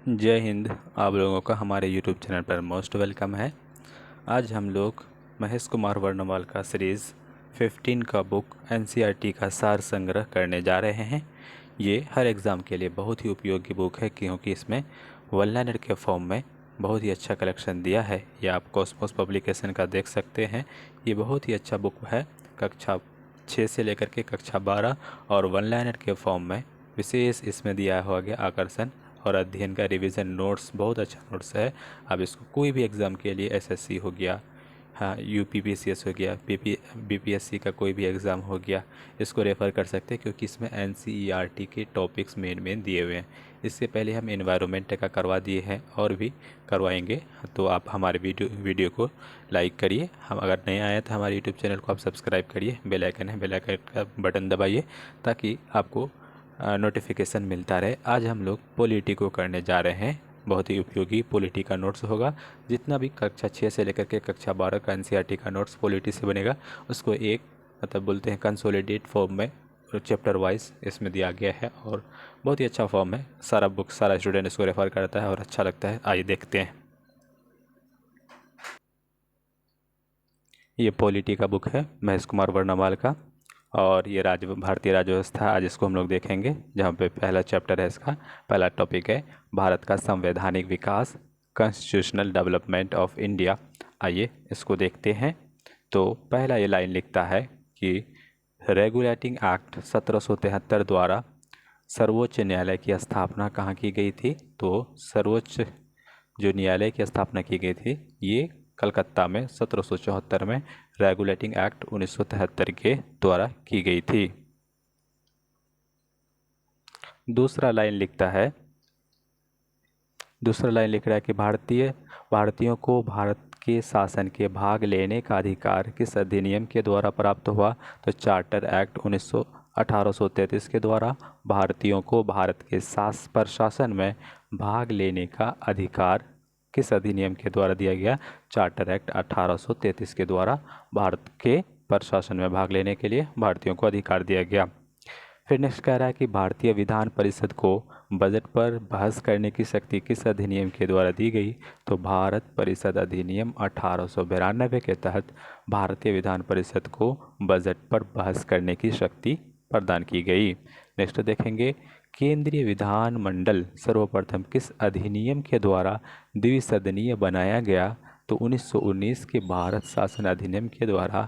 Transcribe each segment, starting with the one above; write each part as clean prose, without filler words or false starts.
जय हिंद। आप लोगों का हमारे यूट्यूब चैनल पर मोस्ट वेलकम है। आज हम लोग महेश कुमार वर्णवाल का सीरीज़ 15 का बुक एनसीईआरटी का सार संग्रह करने जा रहे हैं। ये हर एग्ज़ाम के लिए बहुत ही उपयोगी बुक है क्योंकि इसमें वन लाइनर के फॉर्म में बहुत ही अच्छा कलेक्शन दिया है। ये आप कॉस्मोस पब्लिकेशन का देख सकते हैं। ये बहुत ही अच्छा बुक है। कक्षा 6 से लेकर के कक्षा 12 और वन लाइनर के फॉर्म में विशेष इसमें दिया हुआ गया आकर्षण और अध्ययन का रिवीजन नोट्स बहुत अच्छा नोट्स है। अब इसको कोई भी एग्ज़ाम के लिए एसएससी हो गया, हाँ यूपीपीसीएस हो गया, बीपीएससी का कोई भी एग्ज़ाम हो गया, इसको रेफ़र कर सकते हैं क्योंकि इसमें एनसीईआरटी के टॉपिक्स मेन दिए हुए हैं। इससे पहले हम एनवायरनमेंट का करवा दिए हैं और भी करवाएंगे, तो आप हमारे वीडियो को लाइक करिए। हम अगर नए आए तो हमारे यूट्यूब चैनल को आप सब्सक्राइब करिए। बेल आइकन है, बेल आइकन का बटन दबाइए ताकि आपको नोटिफिकेशन मिलता रहे। आज हम लोग पॉलिटी को करने जा रहे हैं। बहुत ही उपयोगी पॉलिटी का नोट्स होगा। जितना भी कक्षा 6 से लेकर के कक्षा 12 का एनसीईआरटी का नोट्स पॉलिटी से बनेगा उसको एक बोलते हैं कंसोलिडेट फॉर्म में चैप्टर वाइज इसमें दिया गया है और बहुत ही अच्छा फॉर्म है। सारा स्टूडेंट इसको रेफ़र करता है और अच्छा लगता है। आइए देखते हैं। ये पॉलिटी का बुक है महेश कुमार वर्णवाल का और ये भारतीय राज्य व्यवस्था। आज इसको हम लोग देखेंगे जहाँ पे पहला चैप्टर है। इसका पहला टॉपिक है भारत का संवैधानिक विकास, कॉन्स्टिट्यूशनल डेवलपमेंट ऑफ इंडिया। आइए इसको देखते हैं। तो पहला ये लाइन लिखता है कि रेगुलेटिंग एक्ट 1773 द्वारा सर्वोच्च न्यायालय की स्थापना कहाँ की गई थी। तो सर्वोच्च जो न्यायालय की स्थापना की गई थी ये कलकत्ता में 1774 में रेगुलेटिंग एक्ट 1973 के द्वारा की गई थी। दूसरा लाइन लिख रहा है कि भारतीयों को भारत के शासन के भाग लेने का अधिकार किस अधिनियम के द्वारा प्राप्त हुआ। तो चार्टर एक्ट 1833 के द्वारा भारतीयों को भारत के प्रशासन में भाग लेने का अधिकार किस अधिनियम के द्वारा दिया गया। चार्टर एक्ट 1833 के द्वारा भारत के प्रशासन में भाग लेने के लिए भारतीयों को अधिकार दिया गया। फिर नेक्स्ट कह रहा है कि भारतीय विधान परिषद को बजट पर बहस करने की शक्ति किस अधिनियम के द्वारा दी गई। तो भारत परिषद अधिनियम 1892 के तहत भारतीय विधान परिषद को बजट पर बहस करने की शक्ति प्रदान की गई। नेक्स्ट देखेंगे केंद्रीय विधानमंडल सर्वप्रथम किस अधिनियम के द्वारा द्विसदनीय बनाया गया। तो 1919 के भारत शासन अधिनियम के द्वारा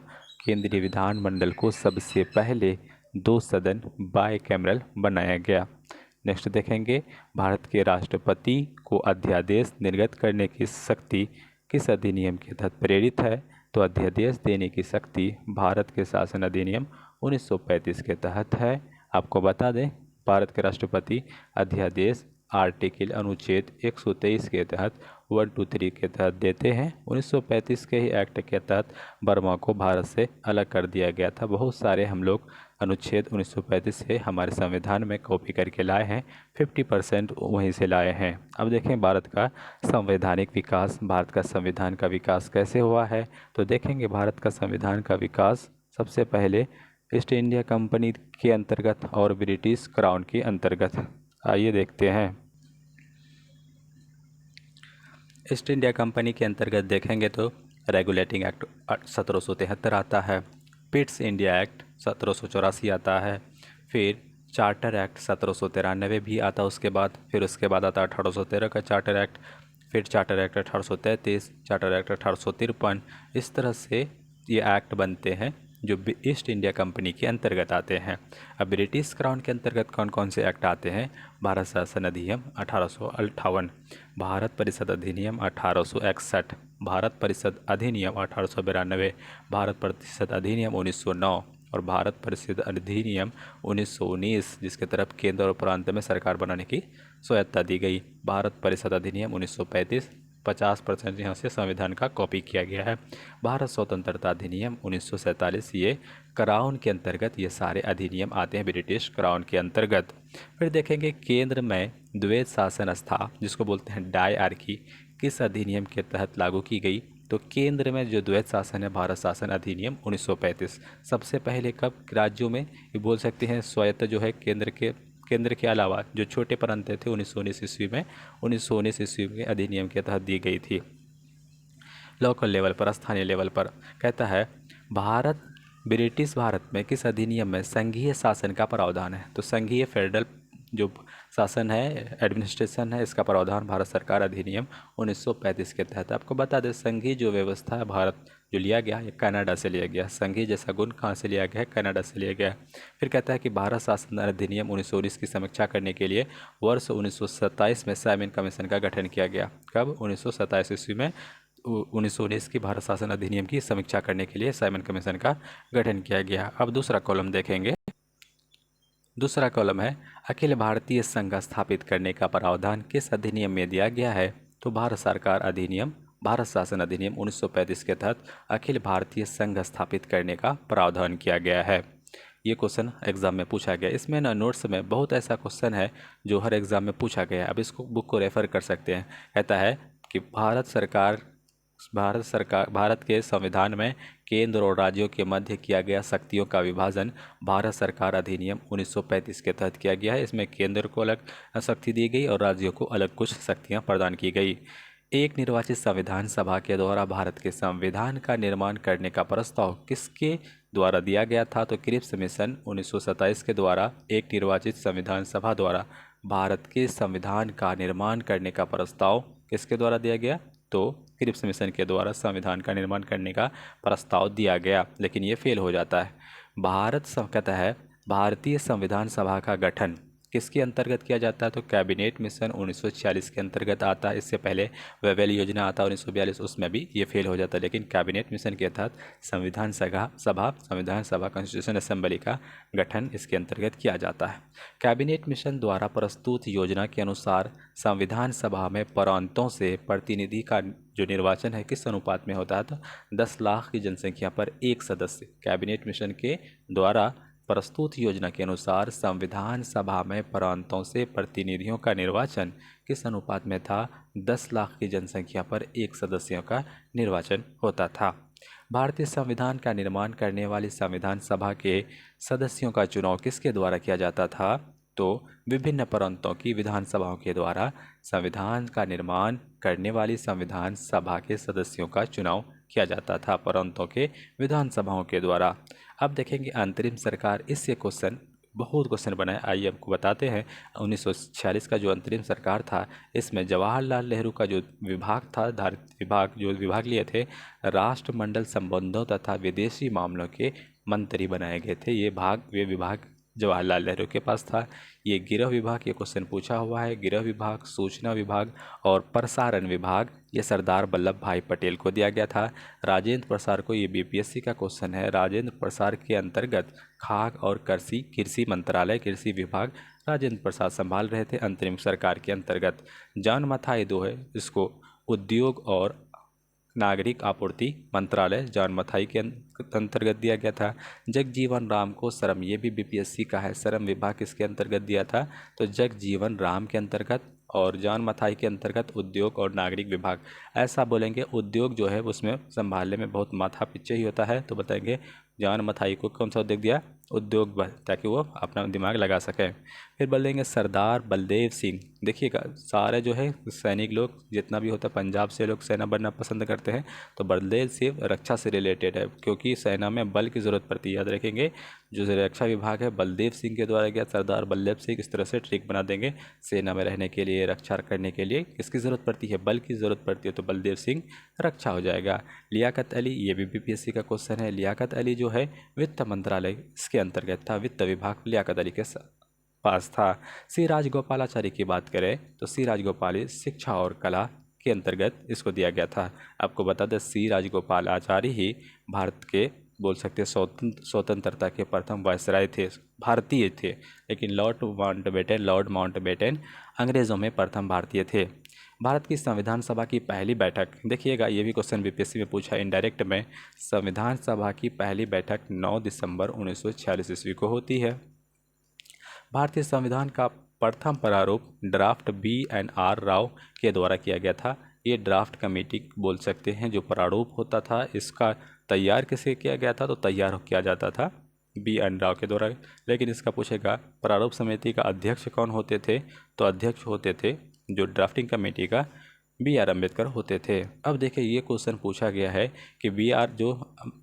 केंद्रीय विधानमंडल को सबसे पहले 2 सदन बाईकैमरल बनाया गया। नेक्स्ट देखेंगे भारत के राष्ट्रपति को अध्यादेश निर्गत करने की शक्ति किस अधिनियम के तहत प्रेरित है। तो अध्यादेश देने की शक्ति भारत के शासन अधिनियम 1935 के तहत है। आपको बता दें भारत के राष्ट्रपति अध्यादेश आर्टिकल अनुच्छेद 123 के तहत 123 के तहत देते हैं। 1935 के ही एक्ट के तहत बर्मा को भारत से अलग कर दिया गया था। बहुत सारे हम लोग अनुच्छेद 1935 से हमारे संविधान में कॉपी करके लाए हैं। 50% वहीं से लाए हैं। अब देखें भारत का संवैधानिक विकास, भारत का संविधान का विकास कैसे हुआ है। तो देखेंगे भारत का संविधान का विकास सबसे पहले ईस्ट इंडिया कंपनी के अंतर्गत और ब्रिटिश क्राउन के अंतर्गत। आइए देखते हैं। ईस्ट इंडिया कंपनी के अंतर्गत देखेंगे तो रेगुलेटिंग एक्ट 1773 आता है, पिट्स इंडिया एक्ट 1784 आता है, फिर चार्टर एक्ट 1793 भी आता उसके बाद, फिर उसके बाद आता 1813 का चार्टर एक्ट, फिर चार्टर एक्ट 1833, चार्टर एक्ट 1853। इस तरह से ये एक्ट बनते हैं जो ईस्ट इंडिया कंपनी के अंतर्गत आते हैं। अब ब्रिटिश क्राउन के अंतर्गत कौन कौन से एक्ट आते हैं। भारत शासन अधिनियम 1858, भारत परिषद अधिनियम 1861, भारत परिषद अधिनियम 1892, भारत परिषद अधिनियम 1909 और भारत परिषद अधिनियम 1919 जिसके तरफ केंद्र और प्रांत में सरकार बनाने की स्वायत्ता दी गई। भारत परिषद अधिनियम 1935, 50% यहाँ से संविधान का कॉपी किया गया है। भारत स्वतंत्रता अधिनियम 1947, ये क्राउन के अंतर्गत ये सारे अधिनियम आते हैं, ब्रिटिश क्राउन के अंतर्गत। फिर देखेंगे केंद्र में द्वैध शासन व्यवस्था जिसको बोलते हैं डायआर्की किस अधिनियम के तहत लागू की गई। तो केंद्र में जो द्वैध शासन है भारत शासन अधिनियम 1935। सबसे पहले कब राज्यों में ये बोल सकते हैं स्वायत्त जो है केंद्र के केंद्र के अलावा जो छोटे प्रांत थे 1919 ईस्वी में 1919 ईस्वी के अधिनियम के तहत दी गई थी। लोकल लेवल पर, स्थानीय लेवल पर कहता है ब्रिटिश भारत में किस अधिनियम में संघीय शासन का प्रावधान है? तो संघीय फेडरल जो शासन है, एडमिनिस्ट्रेशन है, इसका प्रावधान भारत सरकार अधिनियम 1935 के तहत। आपको बता दें संघीय जो व्यवस्था है भारत जो लिया गया ये कनाडा से लिया गया। संघीय जैसा गुण कहाँ से लिया गया है? कनाडा से लिया गया। फिर कहता है कि भारत शासन अधिनियम 1919 की समीक्षा करने के लिए वर्ष 1927 में साइमन कमीशन का गठन किया गया। कब? 1927 ईस्वी में 1919 की भारत शासन अधिनियम की समीक्षा करने के लिए साइमन कमीशन का गठन किया गया। अब दूसरा कॉलम देखेंगे। दूसरा कॉलम है अखिल भारतीय संघ स्थापित करने का प्रावधान किस अधिनियम में दिया गया है? तो भारत सरकार अधिनियम, भारत शासन अधिनियम 1935 के तहत अखिल भारतीय संघ स्थापित करने का प्रावधान किया गया है। ये क्वेश्चन एग्जाम में पूछा गया। इसमें ना नोट्स में बहुत ऐसा क्वेश्चन है जो हर एग्जाम में पूछा गया है। अब इसको बुक को रेफर कर सकते हैं। कहता है कि भारत के संविधान में केंद्र और राज्यों के मध्य किया गया शक्तियों का विभाजन भारत सरकार अधिनियम 1935 के तहत किया गया है। इसमें केंद्र को अलग शक्ति दी गई और राज्यों को अलग कुछ शक्तियां प्रदान की गई। एक निर्वाचित संविधान सभा के द्वारा भारत के संविधान का निर्माण करने का प्रस्ताव किसके द्वारा दिया गया था? तो क्रिप्स मिशन 1927 के द्वारा एक निर्वाचित संविधान सभा द्वारा भारत के संविधान का निर्माण करने का प्रस्ताव किसके द्वारा दिया गया? तो क्रिप्स मिशन के द्वारा संविधान का निर्माण करने का प्रस्ताव दिया गया, लेकिन ये फेल हो जाता है। कहता है भारतीय संविधान सभा का गठन किसके अंतर्गत किया जाता है? तो कैबिनेट मिशन 1946 के अंतर्गत आता है। इससे पहले वेवेल योजना आता है 1942, उसमें भी ये फेल हो जाता है, लेकिन कैबिनेट मिशन के तहत संविधान सभा कॉन्स्टिट्यूशन असेंबली का गठन इसके अंतर्गत किया जाता है। कैबिनेट मिशन द्वारा प्रस्तुत योजना के अनुसार संविधान सभा में प्रांतों से प्रतिनिधि का जो निर्वाचन है किस अनुपात में होता है? तो 10 लाख की जनसंख्या पर एक सदस्य। कैबिनेट मिशन के द्वारा प्रस्तुत योजना के अनुसार संविधान सभा में प्रांतों से प्रतिनिधियों का निर्वाचन किस अनुपात में था? 10 लाख की जनसंख्या पर एक सदस्यों का निर्वाचन होता था। भारतीय संविधान का निर्माण करने वाली संविधान सभा के सदस्यों का चुनाव किसके द्वारा किया जाता था? तो विभिन्न प्रांतों की विधानसभाओं के द्वारा संविधान का निर्माण करने वाली संविधान सभा के सदस्यों का चुनाव किया जाता था प्रांतों के विधानसभाओं के द्वारा। अब देखेंगे अंतरिम सरकार, इससे बहुत क्वेश्चन बनाए। आइए आपको बताते हैं 1946 का जो अंतरिम सरकार था इसमें जवाहरलाल नेहरू का जो विभाग था, विभाग लिए थे राष्ट्रमंडल संबंधों तथा विदेशी मामलों के मंत्री बनाए गए थे। ये विभाग जवाहरलाल नेहरू के पास था। ये गृह विभाग, ये क्वेश्चन पूछा हुआ है, गृह विभाग, सूचना विभाग और प्रसारण विभाग ये सरदार वल्लभ भाई पटेल को दिया गया था। राजेंद्र प्रसाद को, ये बीपीएससी का क्वेश्चन है, राजेंद्र प्रसाद के अंतर्गत खाद्य और कृषि मंत्रालय, कृषि विभाग राजेंद्र प्रसाद संभाल रहे थे अंतरिम सरकार के अंतर्गत। जॉन मथाई दो है, इसको उद्योग और नागरिक आपूर्ति मंत्रालय जॉन मथाई के अंतर्गत दिया गया था। जगजीवन राम को श्रम, ये भी बीपीएससी का है, श्रम विभाग किसके अंतर्गत दिया था? तो जगजीवन राम के अंतर्गत, और जॉन मथाई के अंतर्गत उद्योग और नागरिक विभाग। ऐसा बोलेंगे उद्योग जो है उसमें संभालने में बहुत माथा पीछे ही होता है, तो बताएंगे जॉन मथाई को कौन सा उद्योग दिया? उद्योग, ताकि वो अपना दिमाग लगा सकें। फिर बोलेंगे सरदार बलदेव सिंह। देखिएगा सारे जो है सैनिक लोग जितना भी होता है पंजाब से लोग सेना बनना पसंद करते हैं, तो बलदेव सिंह रक्षा से रिलेटेड है क्योंकि सेना में बल की ज़रूरत पड़ती है। याद रखेंगे जो रक्षा विभाग है बलदेव सिंह के द्वारा गया। सरदार बलदेव सिंह इस तरह से ट्रिक बना देंगे, सेना में रहने के लिए, रक्षा करने के लिए किसकी ज़रूरत पड़ती है? बल की ज़रूरत पड़ती है, तो बलदेव सिंह रक्षा हो जाएगा। लियाकत अली, ये भी बीपीएससी का क्वेश्चन है। लियाकत अली जो है वित्त मंत्रालय इसके अंतर्गत था, वित्त विभाग लियाकत अली के पास था। सी राजगोपालाचारी की बात करें तो सी राजगोपाल शिक्षा और कला के अंतर्गत इसको दिया गया था। आपको बता दें सी राजगोपालाचारी ही भारत के बोल सकते स्वतंत्रता के प्रथम वायसराय थे, भारतीय थे, लेकिन लॉर्ड माउंटबेटन अंग्रेज़ों में प्रथम भारतीय थे। भारत की संविधान सभा की पहली बैठक, देखिएगा ये भी क्वेश्चन बीपीएससी में पूछा इनडायरेक्ट में। संविधान सभा की पहली बैठक 9 दिसंबर 1946 ईस्वी को होती है। भारतीय संविधान का प्रथम प्रारूप ड्राफ्ट BNR राव के द्वारा किया गया था। ये ड्राफ्ट कमेटी बोल सकते हैं जो प्रारूप होता था, इसका तैयार किसे किया गया था? तो तैयार किया जाता था बी एन राव के द्वारा। लेकिन इसका पूछेगा प्रारूप समिति का अध्यक्ष कौन होते थे, तो अध्यक्ष होते थे जो ड्राफ्टिंग कमेटी का बी आर अम्बेडकर होते थे। अब देखिए ये क्वेश्चन पूछा गया है कि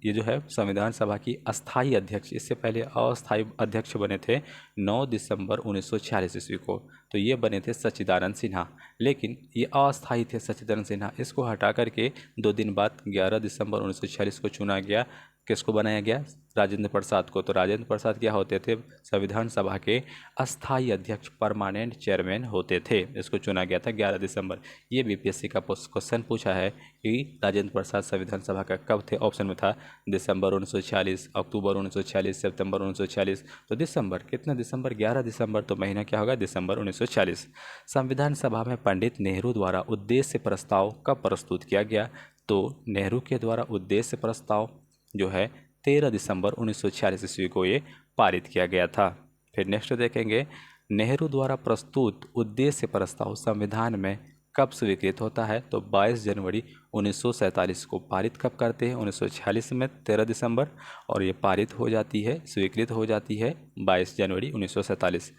ये जो है संविधान सभा की अस्थाई अध्यक्ष, इससे पहले अस्थाई अध्यक्ष बने थे 9 दिसंबर 1946 ईस्वी को, तो ये बने थे सच्चिदानंद सिन्हा। लेकिन ये अस्थाई थे सच्चिदानंद सिन्हा, इसको हटा करके 2 दिन बाद 11 दिसंबर 1946 को चुना गया। किसको बनाया गया? राजेंद्र प्रसाद को। तो राजेंद्र प्रसाद क्या होते थे? संविधान सभा के अस्थाई अध्यक्ष, परमानेंट चेयरमैन होते थे। इसको चुना गया था 11 दिसंबर। ये बीपीएससी का क्वेश्चन पूछा है कि राजेंद्र प्रसाद संविधान सभा का कब थे। ऑप्शन में था दिसंबर 1946, अक्टूबर 1946, सितंबर 1946। तो दिसंबर, कितना दिसंबर? 11 दिसंबर। तो महीना क्या होगा? दिसंबर 1946। संविधान सभा में पंडित नेहरू द्वारा उद्देश्य प्रस्ताव कब प्रस्तुत किया गया? तो नेहरू के द्वारा उद्देश्य प्रस्ताव जो है 13 दिसंबर 1946 ईस्वी को ये पारित किया गया था। फिर नेक्स्ट देखेंगे, नेहरू द्वारा प्रस्तुत उद्देश्य प्रस्ताव संविधान में कब स्वीकृत होता है? तो 22 जनवरी 1947 को। पारित कब करते हैं? 1946 में 13 दिसंबर, और ये पारित हो जाती है, स्वीकृत हो जाती है 22 जनवरी 1947।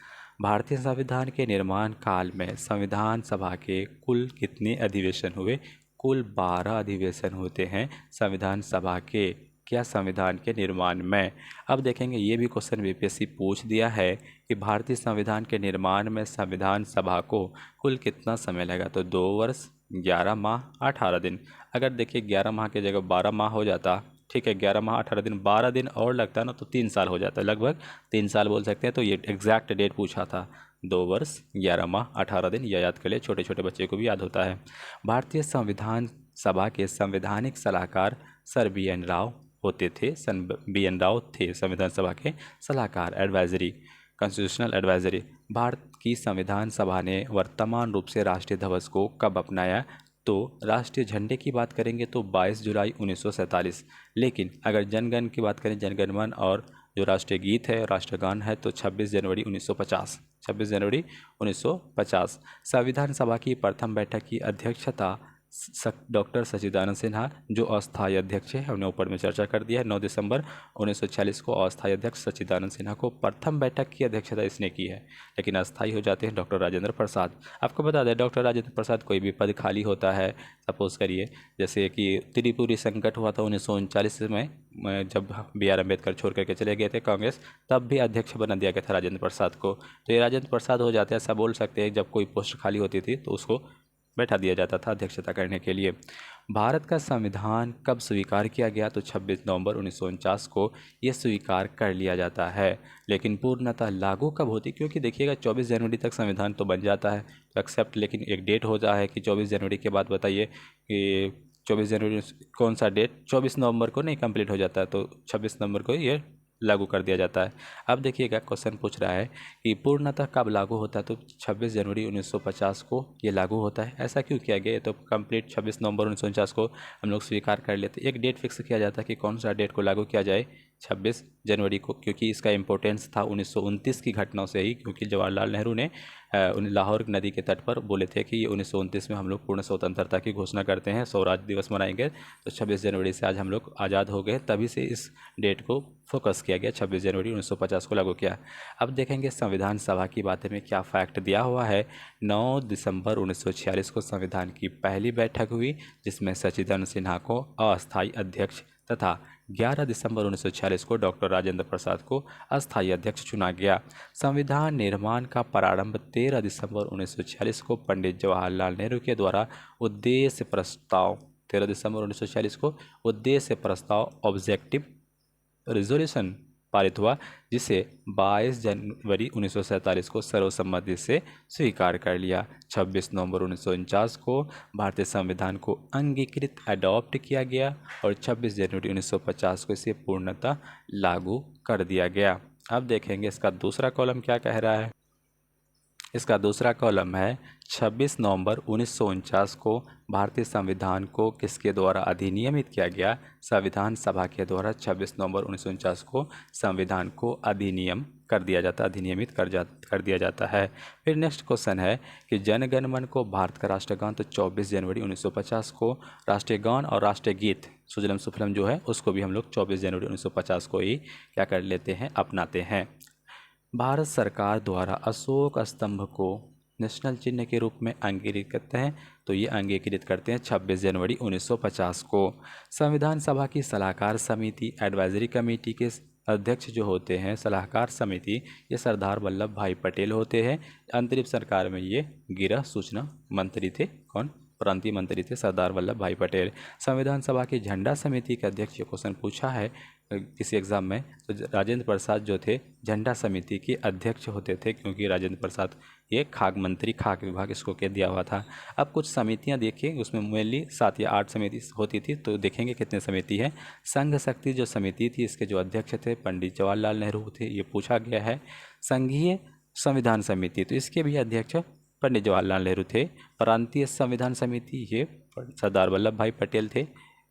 भारतीय संविधान के निर्माण काल में संविधान सभा के कुल कितने अधिवेशन हुए? कुल 12 अधिवेशन होते हैं संविधान सभा के, क्या संविधान के निर्माण में। अब देखेंगे ये भी क्वेश्चन बीपीएससी पूछ दिया है कि भारतीय संविधान के निर्माण में संविधान सभा को कुल कितना समय लगा? तो 2 वर्ष 11 माह 18 दिन। अगर देखिए 11 माह की जगह 12 माह हो जाता, ठीक है, 11 माह 18 दिन, 12 दिन और लगता ना, तो 3 साल हो जाता, लगभग 3 साल बोल सकते हैं। तो ये एग्जैक्ट डेट पूछा था, 2 वर्ष 11 माह 18 दिन। यह याद कर ले, छोटे छोटे बच्चे को भी याद होता है। भारतीय संविधान सभा के संवैधानिक सलाहकार सर बी एन राव होते थे। सन बी एन राव थे संविधान सभा के सलाहकार, एडवाइजरी, कॉन्स्टिट्यूशनल एडवाइजरी। भारत की संविधान सभा ने वर्तमान रूप से राष्ट्रीय ध्वज को कब अपनाया? तो राष्ट्रीय झंडे की बात करेंगे तो 22 जुलाई 1947। लेकिन अगर जनगण की बात करें, जनगण मन, और जो राष्ट्रीय गीत है, राष्ट्रगान है, तो 26 जनवरी 1950। 26 जनवरी 1950। संविधान सभा की प्रथम बैठक की अध्यक्षता डॉक्टर सच्चिदानंद सिन्हा, जो अस्थायी अध्यक्ष है, हमने ऊपर में चर्चा कर दिया है। 9 दिसंबर 1946 को अस्थायी अध्यक्ष सच्चिदानंद सिन्हा को प्रथम बैठक की अध्यक्षता इसने की है। लेकिन अस्थायी हो जाते हैं डॉक्टर राजेंद्र प्रसाद। आपको बता दें, डॉक्टर राजेंद्र प्रसाद, कोई भी पद खाली होता है, सपोज करिए जैसे कि त्रिपुरी संकट हुआ था 1939 में, जब बी आर अम्बेडकर छोड़ करके चले गए थे कांग्रेस, तब भी अध्यक्ष बना दिया गया था राजेंद्र प्रसाद को। तो ये राजेंद्र प्रसाद हो जाते हैं, ऐसा बोल सकते हैं। जब कोई पोस्ट खाली होती थी तो उसको बैठा दिया जाता था अध्यक्षता करने के लिए। भारत का संविधान कब स्वीकार किया गया? तो 26 नवंबर 1949 को यह स्वीकार कर लिया जाता है। लेकिन पूर्णतः लागू कब होती? क्योंकि देखिएगा 24 जनवरी तक संविधान तो बन जाता है, तो एक्सेप्ट, लेकिन एक डेट हो जाए कि 24 जनवरी के बाद बताइए कि 24 जनवरी कौन सा डेट? 24 नवंबर को नहीं कंप्लीट हो जाता है, तो 26 नवंबर को ये लागू कर दिया जाता है। अब देखिएगा क्वेश्चन पूछ रहा है कि पूर्णतः कब लागू होता है? तो 26 जनवरी 1950 को ये लागू होता है। ऐसा क्यों किया गया? तो कंप्लीट 26 नवंबर 1949 को हम लोग स्वीकार कर लेते। एक डेट फिक्स किया जाता है कि कौन सा डेट को लागू किया जाए, 26 जनवरी को, क्योंकि इसका इम्पोर्टेंस था 1929 की घटनाओं से ही। क्योंकि जवाहरलाल नेहरू ने लाहौर नदी के तट पर बोले थे कि 1929 में हम लोग पूर्ण स्वतंत्रता की घोषणा करते हैं, स्वराज दिवस मनाएंगे। तो 26 जनवरी से आज हम लोग आज़ाद हो गए, तभी से इस डेट को फोकस किया गया, 26 जनवरी 1950 को लागू किया। अब देखेंगे संविधान सभा की बातें में क्या फैक्ट दिया हुआ है। 9 दिसंबर 1946 को संविधान की पहली बैठक हुई, जिसमें सच्चिदानंद सिन्हा को अस्थायी अध्यक्ष तथा 11 दिसंबर 1946 को डॉक्टर राजेंद्र प्रसाद को अस्थायी अध्यक्ष चुना गया। संविधान निर्माण का प्रारंभ 13 दिसंबर 1946 को पंडित जवाहरलाल नेहरू के द्वारा उद्देश्य प्रस्ताव, 13 दिसंबर 1946 को उद्देश्य प्रस्ताव ऑब्जेक्टिव रिजोल्यूशन पारित हुआ, जिसे 22 जनवरी 1947 को सर्वसम्मति से स्वीकार कर लिया। 26 नवंबर 1949 को भारतीय संविधान को अंगीकृत अडॉप्ट किया गया और 26 जनवरी 1950 को इसे पूर्णतः लागू कर दिया गया। अब देखेंगे इसका दूसरा कॉलम क्या कह रहा है। इसका दूसरा कॉलम है 26 नवंबर 1949 को भारतीय संविधान को किसके द्वारा अधिनियमित किया गया? संविधान सभा के द्वारा 26 नवंबर 1949 को संविधान को अधिनियम कर दिया जाता, अधिनियमित कर दिया जाता है। फिर नेक्स्ट क्वेश्चन है कि जन गण मन को भारत का राष्ट्रगान तो 24 जनवरी 1950 को, राष्ट्रीय गान और राष्ट्रीय गीत सुजलम सुफलम जो है उसको भी हम लोग 24 जनवरी 1950 को ही क्या कर लेते हैं, अपनाते हैं। भारत सरकार द्वारा अशोक स्तंभ को नेशनल चिन्ह के रूप में अंगीकृत करते हैं, तो ये अंगीकृत करते हैं 26 जनवरी 1950 को। संविधान सभा की सलाहकार समिति एडवाइजरी कमेटी के अध्यक्ष जो होते हैं, सलाहकार समिति, ये सरदार वल्लभ भाई पटेल होते हैं। अंतरिम सरकार में ये गृह सूचना मंत्री थे, कौन, प्रांतीय मंत्री थे सरदार वल्लभ भाई पटेल। संविधान सभा की झंडा समिति के अध्यक्ष, ये क्वेश्चन पूछा है किसी एग्जाम में, तो राजेंद्र प्रसाद जो थे झंडा समिति के अध्यक्ष होते थे, क्योंकि राजेंद्र प्रसाद ये खाद्य मंत्री, खाद्य विभाग इसको कह दिया हुआ था। अब कुछ समितियां देखिए, उसमें मेनली 7 या 8 समिति होती थी, तो देखेंगे कितने समिति है। संघ शक्ति जो समिति थी, इसके जो अध्यक्ष थे पंडित जवाहरलाल नेहरू थे, ये पूछा गया है। संघीय संविधान समिति, तो इसके भी अध्यक्ष पंडित जवाहरलाल नेहरू थे। प्रांतीय संविधान समिति, ये सरदार वल्लभ भाई पटेल थे।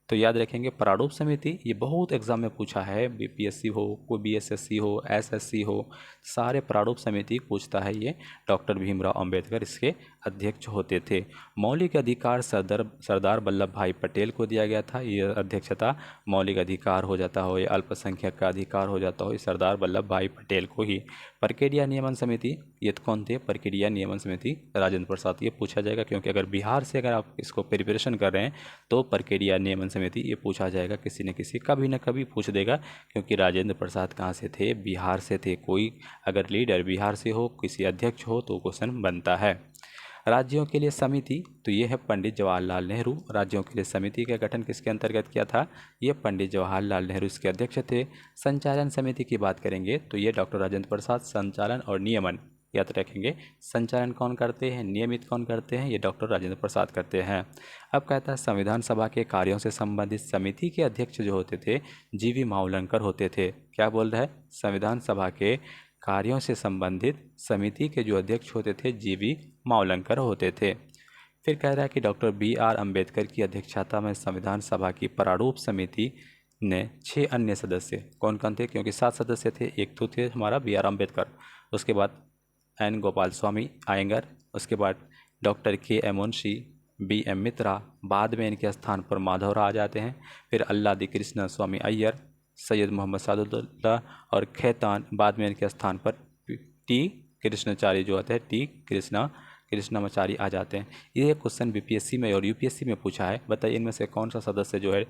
तो याद रखेंगे प्रारूप समिति, ये बहुत एग्जाम में पूछा है, बीपीएससी हो, कोई बीएसएससी हो, एसएससी हो, सारे प्रारूप समिति पूछता है। ये डॉक्टर भीमराव अंबेडकर इसके अध्यक्ष होते थे। मौलिक अधिकार सरदार वल्लभ भाई पटेल को दिया गया था, ये अध्यक्षता। मौलिक अधिकार हो जाता हो या अल्पसंख्यक का अधिकार हो जाता हो, ये सरदार वल्लभ भाई पटेल को ही। प्रक्रिया नियमन समिति, ये कौन थे, प्रक्रिया नियमन समिति राजेंद्र प्रसाद, ये पूछा जाएगा, क्योंकि अगर बिहार से अगर आप इसको प्रिपरेशन कर रहे हैं तो प्रक्रिया नियमन समिति ये पूछा जाएगा, किसी न किसी कभी न कभी पूछ देगा, क्योंकि राजेंद्र प्रसाद कहाँ से थे, बिहार से थे। कोई अगर लीडर बिहार से हो, किसी अध्यक्ष हो, तो क्वेश्चन बनता है। राज्यों के लिए समिति, तो ये है पंडित जवाहरलाल नेहरू। राज्यों के लिए समिति का गठन किसके अंतर्गत किया था, ये पंडित जवाहरलाल नेहरू इसके अध्यक्ष थे। संचालन समिति की बात करेंगे तो ये डॉक्टर राजेंद्र प्रसाद। संचालन और नियमन याद रखेंगे, संचालन कौन करते हैं, नियमित कौन करते हैं, ये डॉक्टर राजेंद्र प्रसाद करते हैं। अब कहता है संविधान सभा के कार्यों से संबंधित समिति के अध्यक्ष जो होते थे जीवी मावलंकर होते थे। क्या बोल रहा है, संविधान सभा के कार्यों से संबंधित समिति के जो अध्यक्ष होते थे जीवी मावलंकर होते थे। फिर कह रहा है कि डॉक्टर BR अम्बेडकर की अध्यक्षता में संविधान सभा की प्रारूप समिति ने 6 अन्य सदस्य, कौन कौन थे, क्योंकि 7 सदस्य थे, एक तो थे हमारा BR अम्बेडकर, उसके बाद N गोपाल स्वामी आयंगर, उसके बाद डॉक्टर KM मुंशी, BM मित्रा, बाद में इनके स्थान पर माधवराव आ जाते हैं। फिर अल्लादी कृष्ण स्वामी अय्यर, सैयद मोहम्मद सादुल्लाह और खैतान, बाद में इनके स्थान पर T कृष्णाचार्य जो आते हैं, T कृष्णाचार्य आ जाते हैं। ये क्वेश्चन बीपीएससी में और यूपीएससी में पूछा है। बताइए इनमें से कौन सा सदस्य जो है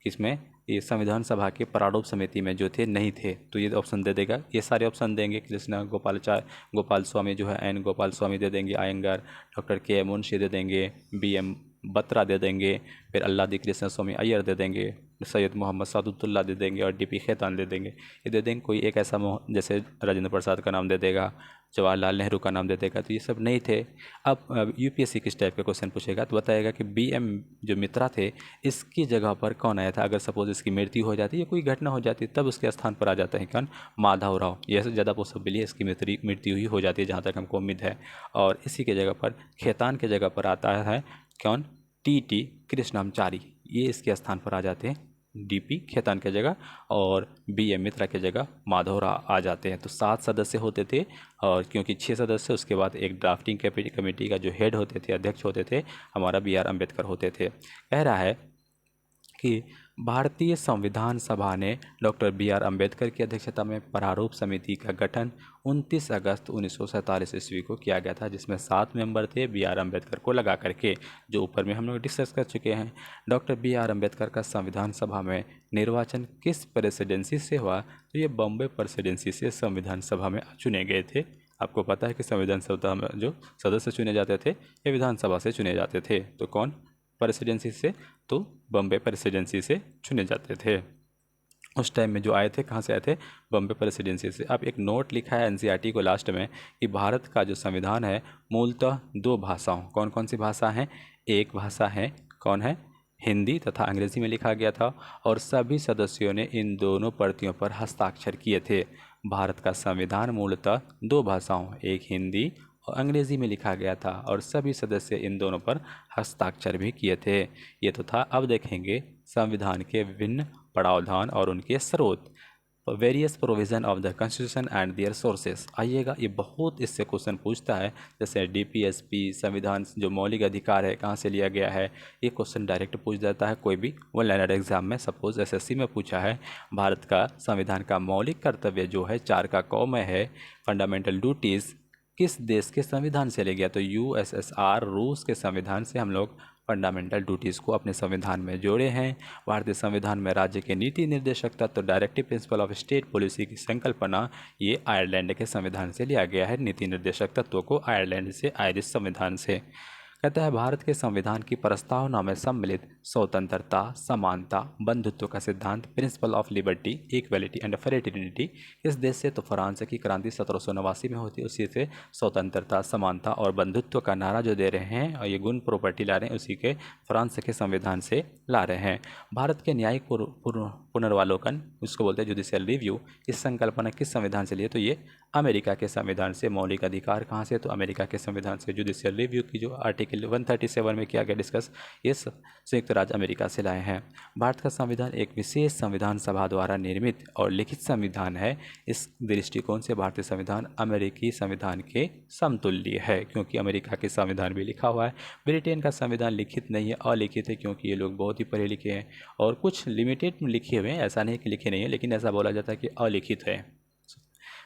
किसमें, ये संविधान सभा के प्रारूप समिति में जो थे नहीं थे, तो ये ऑप्शन दे देगा। ये सारे ऑप्शन देंगे, कृष्णा गोपाल स्वामी जो है N गोपाल स्वामी दे देंगे, आयंगर, डॉक्टर KM मुंशी दे देंगे, BM बत्रा दे देंगे, फिर अल्लादी कृष्ण स्वामी अय्यर दे देंगे, सैयद मोहम्मद सादुल्लाह दे देंगे और DP खैतान दे देंगे। ये दे देंगे। कोई एक ऐसा जैसे राजेंद्र प्रसाद का नाम दे देगा, जवाहरलाल नेहरू का नाम दे देगा, तो ये सब नहीं थे। अब यूपीएससी किस टाइप का क्वेश्चन पूछेगा, तो बताएगा कि BM जो मित्रा थे इसकी जगह पर कौन आया था। अगर सपोज इसकी मृत्यु हो जाती है या कोई घटना हो जाती है तब उसके स्थान पर आ जाता है कौन, माधवराव। यह ज़्यादा पॉसिबल है इसकी मृत्यु ही हो जाती है, जहाँ तक हमको उम्मीद है। और इसी के जगह पर खैतान के जगह पर आता है कौन, TT कृष्णाचार्य, ये इसके स्थान पर आ जाते हैं DP खैतान के जगह, और BM मित्रा के जगह माधवराव आ जाते हैं। तो 7 सदस्य होते थे, और क्योंकि 6 सदस्य, उसके बाद एक ड्राफ्टिंग कमेटी का जो हेड होते थे, अध्यक्ष होते थे, हमारा BR अम्बेडकर होते थे। कह रहा है कि भारतीय संविधान सभा ने डॉक्टर BR अम्बेडकर की अध्यक्षता में प्रारूप समिति का गठन 29 अगस्त 1947 ईस्वी को किया गया था, जिसमें 7 मेंबर थे BR अम्बेडकर को लगा करके, जो ऊपर में हम लोग डिस्कस कर चुके हैं। डॉक्टर BR अम्बेडकर का संविधान सभा में निर्वाचन किस प्रेसिडेंसी से हुआ, तो ये बॉम्बे प्रेसिडेंसी से संविधान सभा में चुने गए थे। आपको पता है कि संविधान सभा में जो सदस्य चुने जाते थे ये विधानसभा से चुने जाते थे, तो कौन प्रेसिडेंसी से, तो बॉम्बे प्रेसिडेंसी से चुने जाते थे। उस टाइम में जो आए थे कहाँ से आए थे, बॉम्बे प्रेसिडेंसी से। अब एक नोट लिखा है NCERT को लास्ट में कि भारत का जो संविधान है मूलतः 2 भाषाओं, कौन कौन सी भाषा हैं, एक भाषा है कौन है, हिंदी तथा अंग्रेजी में लिखा गया था, और सभी सदस्यों ने इन दोनों प्रतियों पर हस्ताक्षर किए थे। भारत का संविधान मूलतः 2 भाषाओं, एक हिंदी और अंग्रेजी में लिखा गया था, और सभी सदस्य इन दोनों पर हस्ताक्षर भी किए थे। ये तो था। अब देखेंगे संविधान के विभिन्न प्रावधान और उनके स्रोत। Various provision of the constitution and their sources. आइएगा, ये बहुत इससे क्वेश्चन पूछता है, जैसे डीपीएसपी, संविधान जो मौलिक अधिकार है कहाँ से लिया गया है, ये क्वेश्चन डायरेक्ट पूछ जाता है कोई भी वन लाइनर एग्जाम में। सपोज एसएससी में पूछा है, भारत का संविधान का मौलिक कर्तव्य जो है 4 का क में है, फंडामेंटल ड्यूटीज़ किस देश के संविधान से ले गया, तो यूएसएसआर रूस के संविधान से हम लोग फंडामेंटल ड्यूटीज़ को अपने संविधान में जोड़े हैं। भारतीय संविधान में राज्य के नीति निर्देशक तत्व, directive principle of state policy की संकल्पना, ये आयरलैंड के संविधान से लिया गया है। नीति निर्देशक तत्वों को आयरलैंड से, आयरिश संविधान से। कहता है भारत के संविधान की प्रस्तावना में सम्मिलित स्वतंत्रता, समानता, बंधुत्व का सिद्धांत, principle of liberty, equality and fraternity किस देश से, तो फ्रांस की क्रांति 1789 में होती है, उसी से स्वतंत्रता, समानता और बंधुत्व का नारा जो दे रहे हैं और ये गुण प्रॉपर्टी ला रहे हैं, उसी के फ्रांस के संविधान से ला रहे हैं। भारत के न्यायिक पुनर्वालोकन, उसको बोलते हैं जुडिशियल रिव्यू, इस संकल्पना किस संविधान से लिए, तो ये अमेरिका के संविधान से। मौलिक अधिकार कहाँ से, तो अमेरिका के संविधान से। जुडिशियल रिव्यू की जो आर्टिकल 137 में किया गया डिस्कस, ये संयुक्त राज्य अमेरिका से लाए हैं। भारत का संविधान एक विशेष संविधान सभा द्वारा निर्मित और लिखित संविधान है। इस दृष्टिकोण से भारतीय संविधान अमेरिकी संविधान के समतुल्य है, क्योंकि अमेरिका के संविधान भी लिखा हुआ है। ब्रिटेन का संविधान लिखित नहीं है, अलिखित है, क्योंकि ये लोग बहुत ही पढ़े लिखे हैं और कुछ लिमिटेड लिखे हुए हैं, ऐसा नहीं कि लिखे नहीं है, लेकिन ऐसा बोला जाता है कि अलिखित है।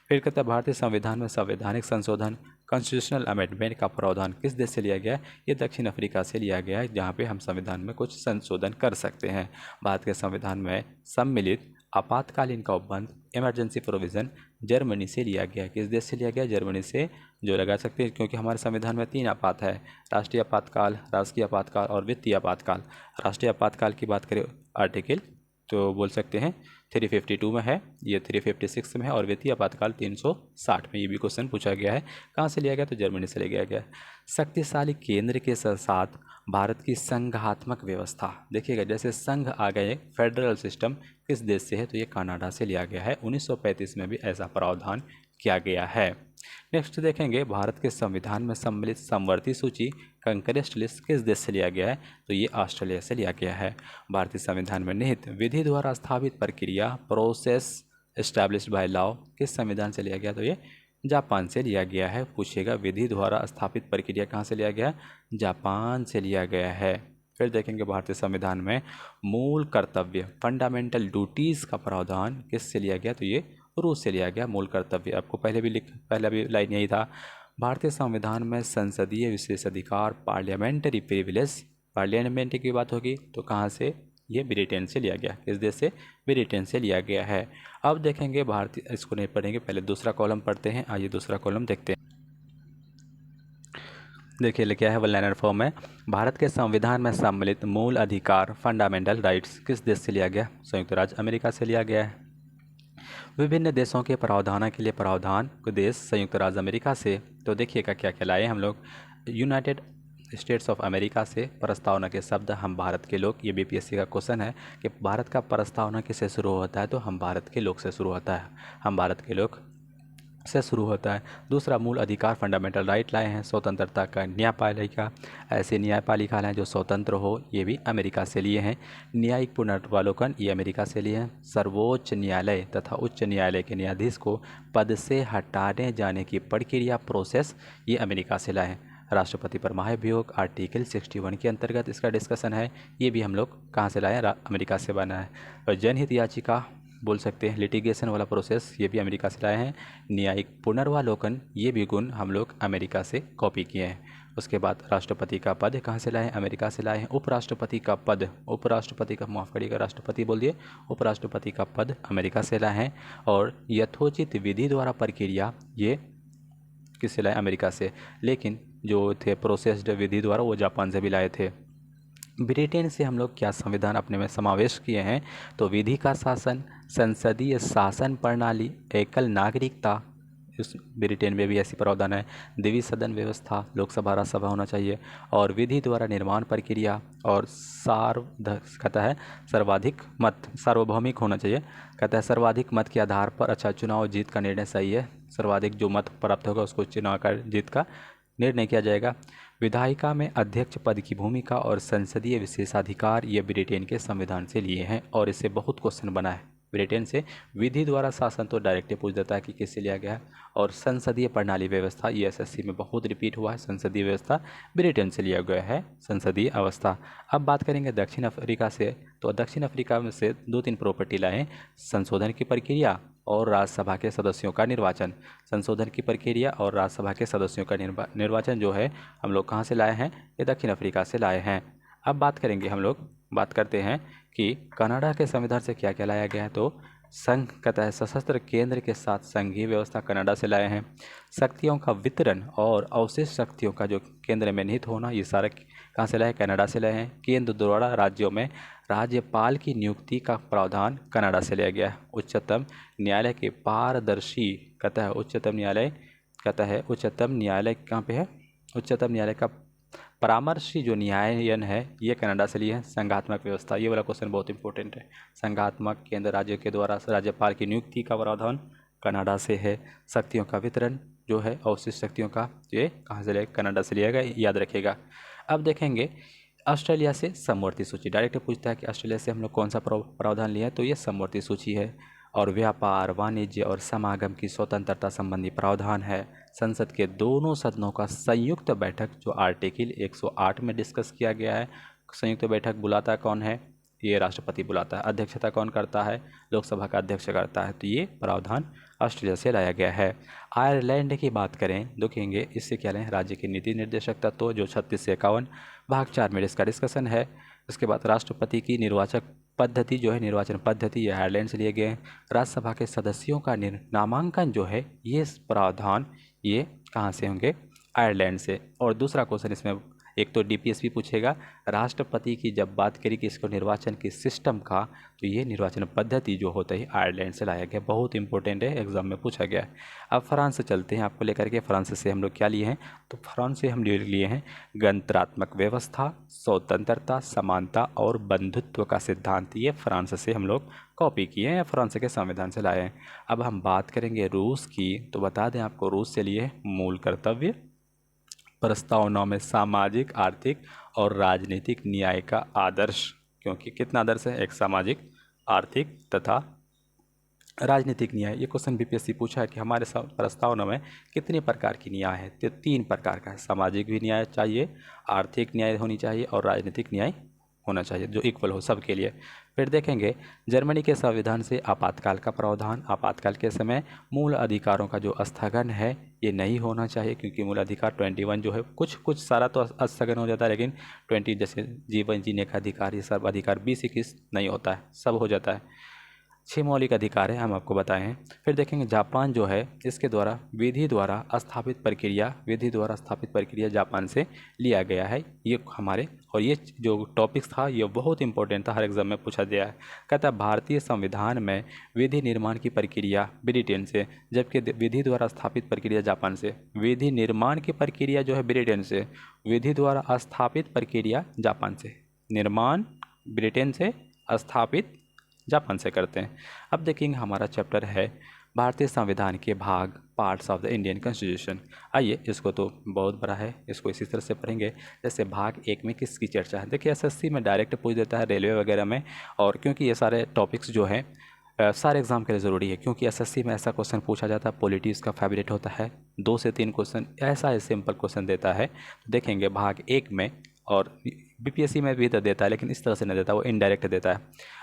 फिर कहता है भारतीय संविधान में संवैधानिक संशोधन, कॉन्स्टिट्यूशनल अमेंडमेंट का प्रावधान किस देश से लिया गया है, ये दक्षिण अफ्रीका से लिया गया है, जहाँ पे हम संविधान में कुछ संशोधन कर सकते हैं। भारत के संविधान में सम्मिलित आपातकालीन का उपबंध, इमरजेंसी प्रोविज़न जर्मनी से लिया गया। किस देश से लिया गया, जर्मनी से, जो लगा सकते हैं, क्योंकि हमारे संविधान में 3 आपात है, राष्ट्रीय आपातकाल, राजकीय आपातकाल और वित्तीय आपातकाल। राष्ट्रीय आपातकाल की बात करें आर्टिकल तो बोल सकते हैं 352 में है, ये 356 में है, और वित्तीय आपातकाल 360 में। ये भी क्वेश्चन पूछा गया है, कहाँ से लिया गया, तो जर्मनी से लिया गया। शक्तिशाली केंद्र के साथ भारत की संघात्मक व्यवस्था, देखिएगा जैसे संघ आ गए, फेडरल सिस्टम किस देश से है, तो ये कनाडा से लिया गया है। 1935 में भी ऐसा प्रावधान किया गया है। नेक्स्ट देखेंगे, भारत के संविधान में सम्मिलित समवर्ती सूची, कंकरेस्ट लिस्ट किस देश से लिया गया है, तो ये ऑस्ट्रेलिया से लिया गया है। भारतीय संविधान में निहित विधि द्वारा स्थापित प्रक्रिया, प्रोसेस एस्टैब्लिश्ड बाय लॉ किस संविधान से लिया गया, तो ये जापान से लिया गया है। पूछेगा विधि द्वारा स्थापित प्रक्रिया कहाँ से लिया गया, जापान से लिया गया है। फिर देखेंगे भारतीय संविधान में मूल कर्तव्य, फंडामेंटल ड्यूटीज़ का प्रावधान किस से लिया गया, तो ये रूस से लिया गया। मूल कर्तव्य आपको पहले भी लाइन यही था। भारतीय संविधान में संसदीय विशेषाधिकार, पार्लियामेंट्री प्रिविलेज, पार्लियामेंट की बात होगी तो कहाँ से, ये ब्रिटेन से लिया गया। किस देश से, ब्रिटेन से लिया गया है। अब देखेंगे भारतीय, इसको नहीं पढ़ेंगे, पहले दूसरा कॉलम पढ़ते हैं। आइए दूसरा कॉलम देखते हैं। देखिए क्या है, वन लाइनर फॉर्म में, भारत के संविधान में सम्मिलित मूल अधिकार, फंडामेंटल राइट्स किस देश से लिया गया, संयुक्त राज्य अमेरिका से लिया गया है। विभिन्न देशों के प्रावधान के लिए प्रावधान को देश, संयुक्त राज्य अमेरिका से। तो देखिएगा क्या क्या लाए हम लोग, यूनाइटेड स्टेट्स ऑफ अमेरिका से। प्रस्तावना के शब्द हम भारत के लोग, ये बीपीएससी का क्वेश्चन है कि भारत का प्रस्तावना किससे शुरू होता है, तो हम भारत के लोग से शुरू होता है, हम भारत के लोग से शुरू होता है। दूसरा मूल अधिकार, फंडामेंटल राइट लाए हैं। स्वतंत्रता का न्यायपालिका, ऐसे न्यायपालिका लाए जो स्वतंत्र हो, ये भी अमेरिका से लिए हैं। न्यायिक पुनर्वालोकन, ये अमेरिका से लिए हैं। सर्वोच्च न्यायालय तथा उच्च न्यायालय के न्यायाधीश को पद से हटाने जाने की प्रक्रिया, प्रोसेस, ये अमेरिका से लाए हैं। राष्ट्रपति पर महाभियोग, आर्टिकल 61 के अंतर्गत इसका डिस्कशन है, ये भी हम लोग कहाँ से लाए हैं, अमेरिका से बना है। और जनहित याचिका बोल सकते हैं, लिटिगेशन वाला प्रोसेस, ये भी अमेरिका से लाए हैं। न्यायिक पुनर्वालोकन, ये भी गुण हम लोग अमेरिका से कॉपी किए हैं। उसके बाद राष्ट्रपति का पद कहाँ से लाए हैं, अमेरिका से लाए हैं। उपराष्ट्रपति का पद, उपराष्ट्रपति का, माफ़ करिएगा, राष्ट्रपति बोल दिए, उपराष्ट्रपति का पद अमेरिका से लाए हैं। और यथोचित विधि द्वारा प्रक्रिया, ये किससे लाए, अमेरिका से। लेकिन जो थे प्रोसेस्ड विधि द्वारा, वो जापान से भी लाए थे। ब्रिटेन से हम लोग क्या संविधान अपने में समावेश किए हैं, तो विधि का शासन, संसदीय शासन प्रणाली, एकल नागरिकता, इस ब्रिटेन में भी ऐसी प्रावधान है। द्विसदन सदन व्यवस्था, लोकसभा राज्यसभा होना चाहिए, और विधि द्वारा निर्माण प्रक्रिया, और कहता है सर्वाधिक मत, सार्वभौमिक होना चाहिए। कहता है सर्वाधिक मत के आधार पर, अच्छा, चुनाव जीत का निर्णय सही है, सर्वाधिक जो मत प्राप्त होगा उसको चुनाव का जीत का निर्णय किया जाएगा। विधायिका में अध्यक्ष पद की भूमिका और संसदीय विशेषाधिकार, ये ब्रिटेन के संविधान से लिए हैं, और इससे बहुत क्वेश्चन बना है ब्रिटेन से। विधि द्वारा शासन तो डायरेक्टली पूछ देता है कि किससे लिया गया है। और संसदीय प्रणाली व्यवस्था, ये एसएससी में बहुत रिपीट हुआ है, संसदीय व्यवस्था ब्रिटेन से लिया गया है संसदीय अवस्था। अब बात करेंगे दक्षिण अफ्रीका से, तो दक्षिण अफ्रीका में से 2-3 प्रॉपर्टी लाए, संशोधन की प्रक्रिया और राज्यसभा के सदस्यों का निर्वाचन। संशोधन की प्रक्रिया और राज्यसभा के सदस्यों का निर्वाचन जो है हम लोग कहाँ से लाए हैं, ये दक्षिण अफ्रीका से लाए हैं। अब बात करेंगे हम लोग, बात करते हैं कि कनाडा के संविधान से क्या क्या लाया गया है, तो संघ का तहत सशस्त्र केंद्र के साथ संघीय व्यवस्था कनाडा से लाए हैं। शक्तियों का वितरण और अवशिष्ट शक्तियों का जो केंद्र में निहित होना, ये सारा कहाँ से लाए, कनाडा से लाए हैं। केंद्र द्वारा राज्यों में राज्यपाल की नियुक्ति का प्रावधान कनाडा से लिया गया है। उच्चतम न्यायालय के पारदर्शी कहता है, उच्चतम न्यायालय कहता है, उच्चतम न्यायालय कहाँ पे है, उच्चतम न्यायालय का परामर्शी जो न्यायालय है ये कनाडा से लिए है। संघात्मक व्यवस्था, ये वाला क्वेश्चन बहुत इंपॉर्टेंट है। संघात्मक केंद्र राज्यों के द्वारा राज्यपाल की नियुक्ति का प्रावधान कनाडा से है। शक्तियों का वितरण जो है अवशिष्ट शक्तियों का, ये कहाँ से लिया, कनाडा से लिया गया, याद रखिएगा। अब देखेंगे ऑस्ट्रेलिया से समवर्ती सूची, डायरेक्ट पूछता है कि ऑस्ट्रेलिया से हम लोग कौन सा प्रावधान लिया है, तो ये समवर्ती सूची है। और व्यापार, वाणिज्य और समागम की स्वतंत्रता संबंधी प्रावधान है। संसद के दोनों सदनों का संयुक्त बैठक जो आर्टिकल 108 में डिस्कस किया गया है। संयुक्त बैठक बुलाता कौन है, ये राष्ट्रपति बुलाता है। अध्यक्षता कौन करता है, लोकसभा का अध्यक्ष करता है। तो ये प्रावधान ऑस्ट्रेलिया से लाया गया है। आयरलैंड की बात करें, देखेंगे इससे क्या लें, राज्य की नीति निर्देशक तत्व जो 36 से 51 भाग 4 में इसका डिस्कशन है। उसके बाद राष्ट्रपति की निर्वाचक पद्धति जो है, निर्वाचन पद्धति, ये आयरलैंड से लिए गए हैं। राज्यसभा के सदस्यों का नामांकन जो है, ये प्रावधान ये कहाँ से होंगे, आयरलैंड से। और दूसरा क्वेश्चन इसमें एक तो डीपीएसपी पूछेगा, राष्ट्रपति की जब बात करी कि इसको निर्वाचन के सिस्टम का, तो ये निर्वाचन पद्धति जो होता है आयरलैंड से लाया गया, बहुत इंपॉर्टेंट है, एग्जाम में पूछा गया है। अब फ्रांस से चलते हैं आपको लेकर के। फ्रांस से हम लोग क्या लिए हैं, तो फ्रांस से हम लिए हैं गणतंत्रात्मक व्यवस्था, स्वतंत्रता, समानता और बंधुत्व का सिद्धांत। ये फ्रांस से हम लोग कॉपी किए हैं या फ्रांस के संविधान से लाए हैं। अब हम बात करेंगे रूस की, तो बता दें आपको रूस से लिए मूल कर्तव्य, प्रस्तावना में सामाजिक, आर्थिक और राजनीतिक न्याय का आदर्श, क्योंकि कितना आदर्श है, एक सामाजिक, आर्थिक तथा राजनीतिक न्याय। ये क्वेश्चन बीपीएससी पूछा है कि हमारे प्रस्तावना में कितने प्रकार की न्याय है, तो 3 प्रकार का है। सामाजिक भी न्याय चाहिए, आर्थिक न्याय होनी चाहिए और राजनीतिक न्याय होना चाहिए जो इक्वल हो सबके लिए। फिर देखेंगे जर्मनी के संविधान से आपातकाल का प्रावधान। आपातकाल के समय मूल अधिकारों का जो स्थगन है ये नहीं होना चाहिए, क्योंकि मूल अधिकार 21 जो है, कुछ सारा तो स्थगन हो जाता है, लेकिन 20 जैसे जीवन जीने का अधिकार, ये सब अधिकार 20-21 नहीं होता है, सब हो जाता है। 6 मौलिक अधिकार है, हम आपको बताए हैं। फिर देखेंगे जापान जो है, इसके द्वारा विधि द्वारा स्थापित प्रक्रिया जापान से लिया गया है। ये हमारे, और ये जो टॉपिक्स था ये बहुत इंपॉर्टेंट था, हर एग्जाम में पूछा गया है। कहता है भारतीय संविधान में विधि निर्माण की प्रक्रिया ब्रिटेन से, जबकि विधि द्वारा स्थापित प्रक्रिया जापान से। विधि निर्माण की प्रक्रिया जो है ब्रिटेन से, विधि द्वारा स्थापित प्रक्रिया जापान से। निर्माण ब्रिटेन से, स्थापित जापान से करते हैं। अब देखेंगे हमारा चैप्टर है भारतीय संविधान के भाग, parts of the Indian constitution. आइए, इसको तो बहुत बड़ा है, इसको इसी तरह से पढ़ेंगे। जैसे भाग 1 में किसकी चर्चा है, देखिए एसएससी में डायरेक्ट पूछ देता है, रेलवे वगैरह में। और क्योंकि ये सारे टॉपिक्स जो हैं सारे एग्जाम के लिए ज़रूरी है, क्योंकि एसएससी में ऐसा क्वेश्चन पूछा जाता है, पॉलिटी उसका फेवरेट होता है, 2 से 3 क्वेश्चन ऐसा सिंपल क्वेश्चन देता है। देखेंगे भाग 1 में, और बीपीएससी में भी देता है लेकिन इस तरह से नहीं देता, वो इनडायरेक्ट देता है।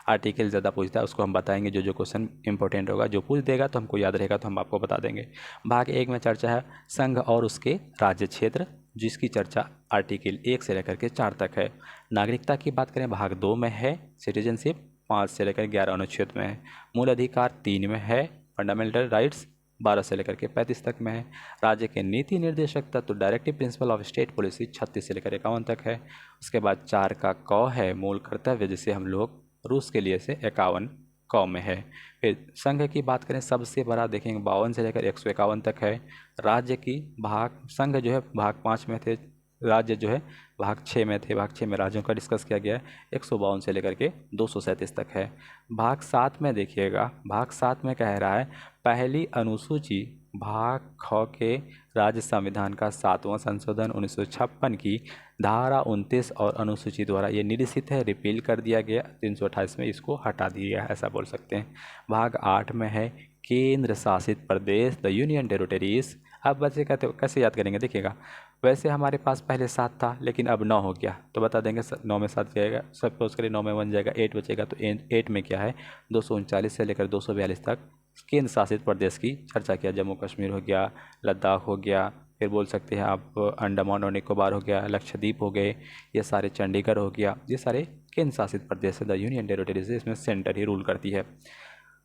आर्टिकल ज़्यादा पूछता है, उसको हम बताएंगे, जो क्वेश्चन इंपॉर्टेंट होगा, जो पूछ देगा तो हमको याद रहेगा तो हम आपको बता देंगे। भाग 1 में चर्चा है संघ और उसके राज्य क्षेत्र, जिसकी चर्चा आर्टिकल 1 से लेकर के 4 तक है। नागरिकता की बात करें, भाग 2 में है सिटीजनशिप, 5 से लेकर 11 अनुच्छेद में है। मूल अधिकार 3 में है, फंडामेंटल राइट्स 12 से लेकर के 35 तक में है। राज्य के नीति निर्देशक तत्व, directive principle of state policy 36 से लेकर 51 तक है। उसके बाद 4 का क है मूल कर्तव्य, जिसे हम लोग रूस के लिए से 51 क में है। फिर संघ की बात करें, सबसे बड़ा देखेंगे 52 से लेकर 151 तक है। राज्य की भाग, संघ जो है भाग 5 में थे, राज्य जो है भाग 6 में थे। भाग 6 में राज्यों का डिस्कस किया गया है, 152 से लेकर के 237 तक है। भाग 7 में देखिएगा, भाग 7 में कह रहा है पहली अनुसूची भाग ख के राज्य संविधान का 7वां संशोधन 1956 की धारा 29 और अनुसूची द्वारा ये निरसित है, रिपील कर दिया गया। 328 में इसको हटा दिया, ऐसा बोल सकते हैं। भाग 8 में है केंद्र शासित प्रदेश, द यूनियन टेरिटरीज। अब बच्चे कहते हो कैसे याद करेंगे, देखिएगा वैसे हमारे पास पहले 7 था लेकिन अब 9 हो गया, तो बता देंगे 9 में 7 जाएगा, सपोज करिए 9 में 1 जाएगा, 8 बचेगा। तो 8 में क्या है, 239 से लेकर 242 तक केंद्र शासित प्रदेश की चर्चा किया। जम्मू कश्मीर हो गया, लद्दाख हो गया, फिर बोल सकते हैं आप अंडमान और निकोबार हो गया, लक्षद्वीप हो गए, ये सारे, चंडीगढ़ हो गया, ये सारे केंद्र शासित प्रदेश है, द यूनियन टेरिटरीज है, इसमें सेंटर ही रूल करती है।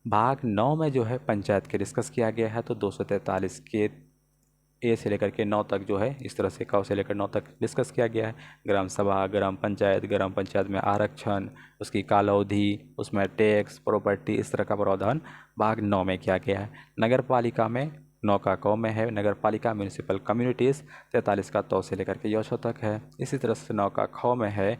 भाग 9 में जो है पंचायत के डिस्कस किया गया है, तो 243 के ए से लेकर के 9 तक जो है इस तरह से क से लेकर 9 तक डिस्कस किया गया है। ग्राम सभा, ग्राम पंचायत में आरक्षण, उसकी काल अवधि, उसमें टैक्स, प्रॉपर्टी, इस तरह का प्रावधान भाग 9 में किया गया है। नगर पालिका में 9 का क में है नगर पालिका म्यूनिसिपल कम्युनिटीज़, 43 का तो से लेकर के य तक है। इसी तरह से 9 का ख में है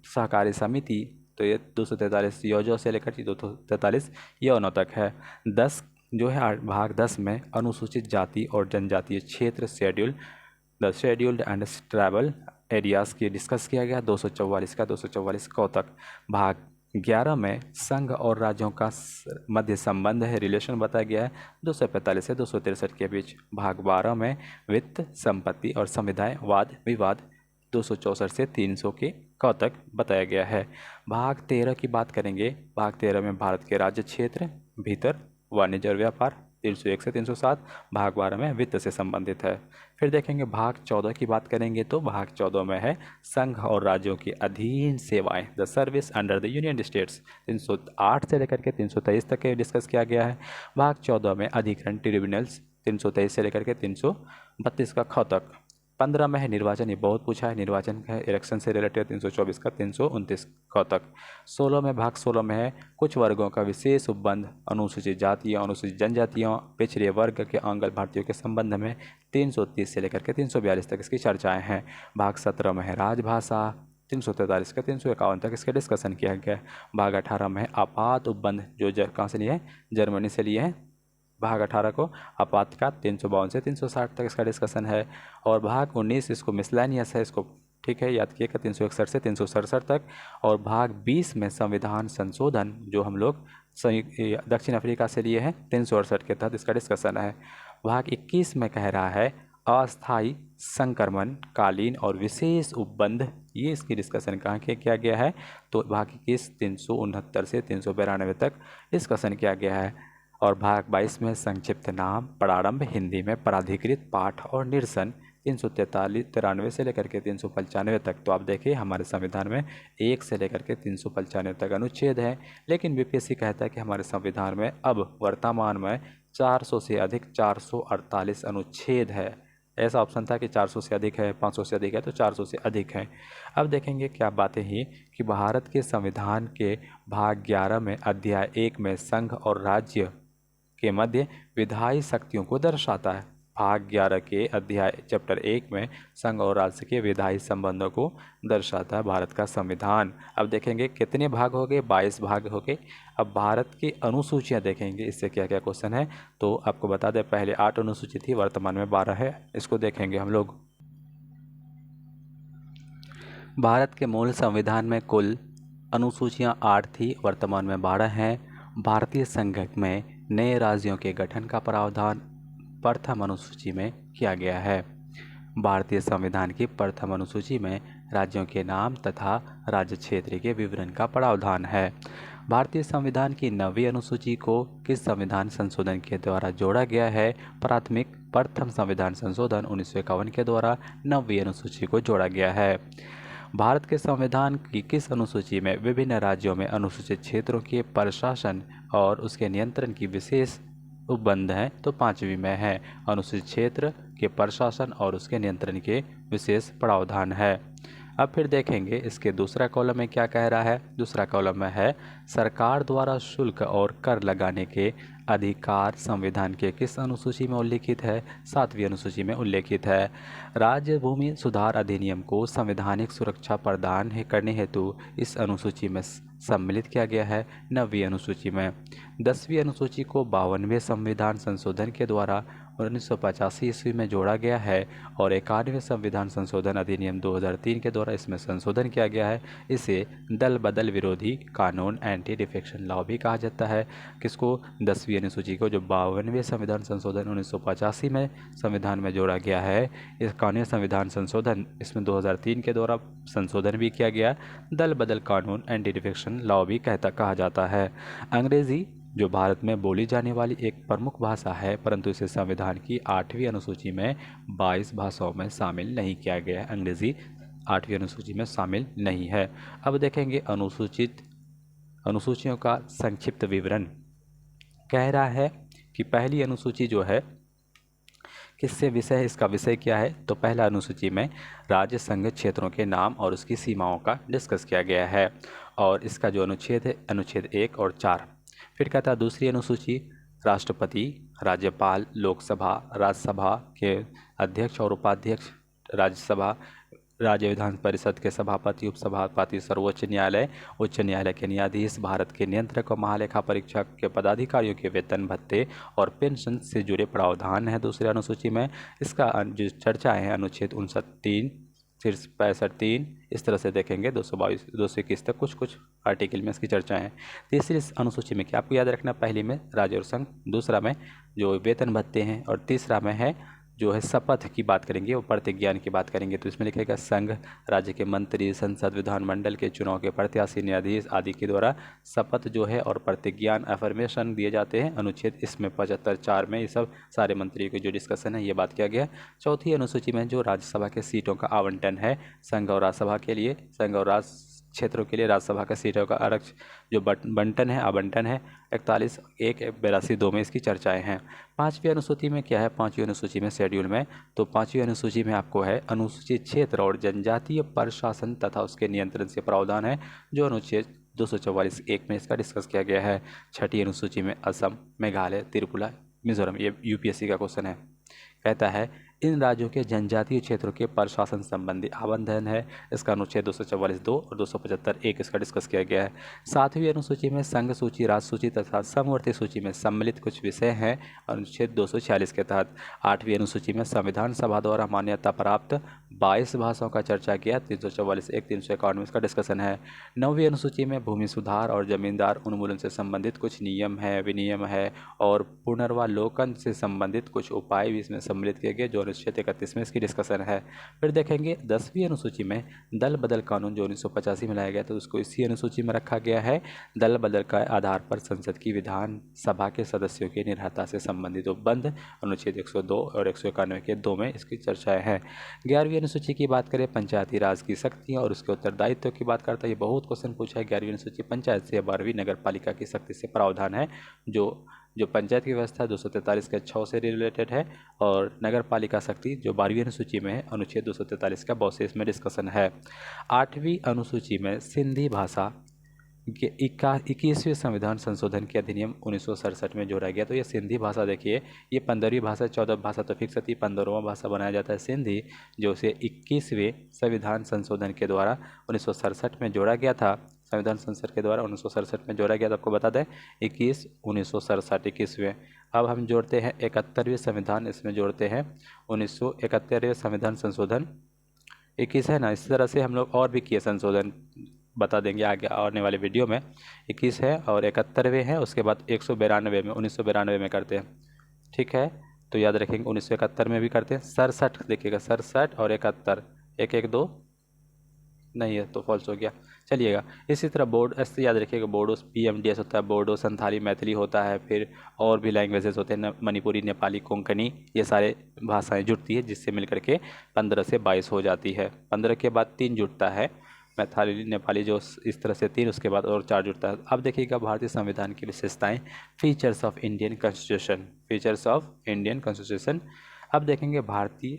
सहकारी समिति, तो ये 243 य से लेकर के 243 य 9 तक है। 10 जो है भाग 10 में अनुसूचित जाति और जनजातीय क्षेत्र, the scheduled and tribal areas की डिस्कस किया गया, 244 का 244 क तक। भाग 11 में संघ और राज्यों का मध्य संबंध है, रिलेशन बताया गया है, 245 से 263 के बीच। भाग 12 में वित्त, संपत्ति और समुदाय वाद विवाद, 264 से 300 के क तक बताया गया है। भाग 13 की बात करेंगे। भाग 13 में भारत के राज्य क्षेत्र, भीतर, वाणिज्य और व्यापार, 301 से 307। भाग 12 में वित्त से संबंधित है। फिर देखेंगे भाग 14 की बात करेंगे, तो भाग 14 में है संघ और राज्यों के अधीन सेवाएं, the service under the union states, 308 से लेकर के 323 तक के डिस्कस किया गया है। भाग 14 में अधिकरण ट्रिब्यूनल्स, 323 से लेकर के 332 का ख तक। 15 में है निर्वाचन, ये बहुत पूछा है, निर्वाचन है इलेक्शन से रिलेटेड, 324 का 329 क तक। 16 में भाग 16 में है कुछ वर्गों का विशेष उपबंध, अनुसूचित जातियों, अनुसूचित जनजातियों, पिछड़े वर्ग के आंगल भारतीयों के संबंध में, 330 से लेकर के 342 तक इसकी चर्चाएं हैं। भाग 17 में है राजभाषा, 343 का 351 तक इसका डिस्कशन किया गया। भाग 18 में है आपात उपबंध, जो कहाँ से लिए हैं, जर्मनी से लिए हैं। भाग 18 को आपात का 352 से 360 तक इसका डिस्कशन है। और भाग 19 इसको मिसलेनियस है, इसको ठीक है याद किएगा, 361 से 367 तक। और भाग 20 में संविधान संशोधन, जो हम लोग दक्षिण अफ्रीका से लिए हैं, 368 के तहत इसका डिस्कशन है। भाग 21 में कह रहा है अस्थायी संक्रमण, कालीन और विशेष उपबंध, ये इसकी डिस्कशन कहाँ किया गया है, तो भाग 21 369 से 392 तक डिस्कशन किया गया है। और भाग 22 में संक्षिप्त नाम, प्रारंभ, हिंदी में प्राधिकृत पाठ और निरसन, 393 से लेकर के 395 तक। तो आप देखिए हमारे संविधान में 1 से लेकर के 395 तक अनुच्छेद है, लेकिन बीपीएससी कहता है कि हमारे संविधान में अब वर्तमान में 400 से अधिक 448 अनुच्छेद है। ऐसा ऑप्शन था कि 400 से अधिक है, 500 से अधिक है, तो 400 से अधिक है। अब देखेंगे क्या बातें ही कि भारत के संविधान के भाग 11 में अध्याय 1 में संघ और राज्य के मध्य विधायी शक्तियों को दर्शाता है। भाग 11 के अध्याय चैप्टर 1 में संघ और राज्य के विधायी संबंधों को दर्शाता है भारत का संविधान। अब देखेंगे कितने भाग हो गए, 22 भाग हो गए। अब भारत की अनुसूचियां देखेंगे, इससे क्या क्या क्वेश्चन है, तो आपको बता दें पहले 8 अनुसूची थी, वर्तमान में 12 है, इसको देखेंगे हम लोग। भारत के मूल संविधान में कुल अनुसूचियां 8 थी, वर्तमान में 12 हैं। भारतीय संघ में नए राज्यों के गठन का प्रावधान प्रथम अनुसूची में किया गया है। भारतीय संविधान की प्रथम अनुसूची में राज्यों के नाम तथा राज्य क्षेत्र के विवरण का प्रावधान है। भारतीय संविधान की 9वीं अनुसूची को किस संविधान संशोधन के द्वारा जोड़ा गया है? प्रथम संविधान संशोधन 1951 के द्वारा 9वीं अनुसूची को जोड़ा गया है। भारत के संविधान की किस अनुसूची में विभिन्न राज्यों में अनुसूचित क्षेत्रों के प्रशासन और उसके नियंत्रण की विशेष उपबंध है? तो 5वीं में है, अनुसूचित क्षेत्र के प्रशासन और उसके नियंत्रण के विशेष प्रावधान है। अब फिर देखेंगे इसके दूसरा कॉलम में क्या कह रहा है। दूसरा कॉलम में है सरकार द्वारा शुल्क और कर लगाने के अधिकार संविधान के किस अनुसूची में उल्लिखित है? 7वीं अनुसूची में उल्लिखित है। राज्य भूमि सुधार अधिनियम को संवैधानिक सुरक्षा प्रदान करने हेतु इस अनुसूची में सम्मिलित किया गया है 9वीं अनुसूची में। 10वीं अनुसूची को 52वें संविधान संशोधन के द्वारा 1985 ईस्वी में जोड़ा गया है और 91वें संविधान संशोधन अधिनियम 2003 के द्वारा इसमें संशोधन किया गया है। इसे दल बदल विरोधी कानून, एंटी डिफेक्शन लॉ भी कहा जाता है। किसको? 10वीं अनुसूची को, जो 52वें संविधान संशोधन 1985 में संविधान में जोड़ा गया है। इस कानूनी संविधान संशोधन इसमें 2003 के द्वारा संशोधन भी किया गया। दल बदल कानून, एंटी डिफेक्शन लॉ भी कहा जाता है। अंग्रेजी जो भारत में बोली जाने वाली एक प्रमुख भाषा है, परंतु इसे संविधान की 8वीं अनुसूची में 22 भाषाओं में शामिल नहीं किया गया है। अंग्रेजी 8वीं अनुसूची में शामिल नहीं है। अब देखेंगे अनुसूचियों का संक्षिप्त विवरण। कह रहा है कि पहली अनुसूची जो है किससे विषय, इसका विषय क्या है? तो पहला अनुसूची में राज्य संघ क्षेत्रों के नाम और उसकी सीमाओं का डिस्कस किया गया है और इसका जो अनुच्छेद है, अनुच्छेद 1 और 4। फिर कहता है दूसरी अनुसूची राष्ट्रपति, राज्यपाल, लोकसभा, राज्यसभा के अध्यक्ष और उपाध्यक्ष, राज्यसभा, राज्य विधान परिषद के सभापति, उपसभापति, सर्वोच्च न्यायालय, उच्च न्यायालय के न्यायाधीश, भारत के नियंत्रक और महालेखा परीक्षक के पदाधिकारियों के वेतन भत्ते और पेंशन से जुड़े प्रावधान है दूसरी अनुसूची में। इसका जो चर्चाएँ हैं अनुच्छेद 59, फिर 65(3), इस तरह से देखेंगे 222, 221 तक कुछ आर्टिकल में इसकी चर्चा है। तीसरी अनुसूची में क्या आपको याद रखना, पहली में राज्य और संघ, दूसरा में जो वेतन भत्ते हैं और तीसरा में है जो है शपथ की बात करेंगे, वो प्रतिज्ञान की बात करेंगे। तो इसमें लिखेगा संघ, राज्य के मंत्री, संसद, विधानमंडल के चुनाव के प्रत्याशी, न्यायाधीश आदि के द्वारा शपथ जो है और प्रतिज्ञान, अफर्मेशन दिए जाते हैं। अनुच्छेद इसमें 75(4) में ये सब सारे मंत्रियों की जो डिस्कशन है ये बात किया गया। चौथी अनुसूची में जो राज्यसभा के सीटों का आवंटन है संघ और राज्यसभा के लिए, संघ और राज्य क्षेत्रों के लिए राज्यसभा का सीटों का आरक्षण जो बंटन है, आवंटन है, 41(1), 82(2) में इसकी चर्चाएं हैं। पाँचवीं अनुसूची में क्या है? पाँचवीं अनुसूची में शेड्यूल में, तो पाँचवीं अनुसूची में आपको है अनुसूचित क्षेत्र और जनजातीय प्रशासन तथा उसके नियंत्रण से प्रावधान है, जो अनुच्छेद 244(1) में इसका डिस्कस किया गया है। छठी अनुसूची में असम, मेघालय, त्रिपुरा, मिजोरम, ये यूपीएससी का क्वेश्चन है। कहता है इन राज्यों के जनजातीय क्षेत्रों के प्रशासन संबंधी आवंटन है, इसका अनुच्छेद 244(2) और 275(1) इसका डिस्कस किया गया है। सातवीं अनुसूची में संघ सूची, राज्य सूची तथा समवर्ती सूची में सम्मिलित कुछ विषय हैं अनुच्छेद 246 के तहत। आठवीं अनुसूची में संविधान सभा द्वारा मान्यता प्राप्त 22 भाषाओं का चर्चा किया, 344(1), 351 इसका डिस्कशन है। नौवीं अनुसूची में भूमि सुधार और जमींदार उन्मूलन से संबंधित कुछ नियम है, विनियम है और पुनर्वालोकन से संबंधित कुछ उपाय भी इसमें सम्मिलित किए गए, जो अनुच्छेद 31 में इसकी डिस्कशन है। फिर देखेंगे 10वीं अनुसूची में दल बदल कानून जो 1985 में लाया गया, तो उसको इसी अनुसूची में रखा गया है। दल बदल का आधार पर संसद की विधान सभा के सदस्यों की निर्भरता से संबंधित उपबंध, अनुच्छेद 102 और 191 के 2 में इसकी चर्चाएं हैं। 11वीं अनुसूची की बात करें, पंचायती राज की शक्तियाँ और उसके उत्तरदायित्व की बात करता है। ये बहुत क्वेश्चन पूछा है। 11वीं अनुसूची पंचायत से 12वीं नगर पालिका की शक्ति से प्रावधान है, जो पंचायत की व्यवस्था 243 के 6 से रिलेटेड है और नगर पालिका शक्ति जो 12वीं अनुसूची में है, अनुच्छेद 243 का बहुत से इसमें डिस्कशन है। 8वीं अनुसूची में सिंधी भाषा के 21वें संविधान संशोधन के अधिनियम 1967 में जोड़ा गया। तो ये सिंधी भाषा देखिए, ये 15वीं भाषा, 14 भाषा तो फिक्स थी, 15वां भाषा बनाया जाता है सिंधी, जो उसे 21वें संविधान संशोधन के द्वारा 1967 में जोड़ा गया था। संविधान संसद के द्वारा 1967 में जोड़ा गया था। आपको बता दें 1967 अब हम जोड़ते हैं 71वें संविधान, इसमें जोड़ते हैं 1971वें संविधान संशोधन 21 है ना। इस तरह से हम लोग और भी किए संशोधन, बता देंगे आगे आने वाले वीडियो में। 21 है और 71वें हैं, उसके बाद 192 में 1992 में करते हैं, ठीक है। तो याद रखेंगे 1971 में भी करते हैं। 67 देखिएगा, 67 और 71, 112 नहीं है तो फॉल्स हो गया, चलिएगा। इसी तरह बोर्ड ऐसे याद रखिएगा, बोडो PMDS होता है, बोडो, संथाली, मैथिली होता है, फिर और भी लैंग्वेजेस होते हैं, मणिपुरी, नेपाली, कोंकणी, ये सारे भाषाएं जुड़ती है, जिससे मिलकर के 15 से 22 हो जाती है। 15 के बाद 3 जुड़ता है, मैथिली, नेपाली, जो इस तरह से 3, उसके बाद और 4 जुड़ता है। अब देखिएगा भारतीय संविधान की विशेषताएँ, features of Indian constitution, features of Indian constitution. अब देखेंगे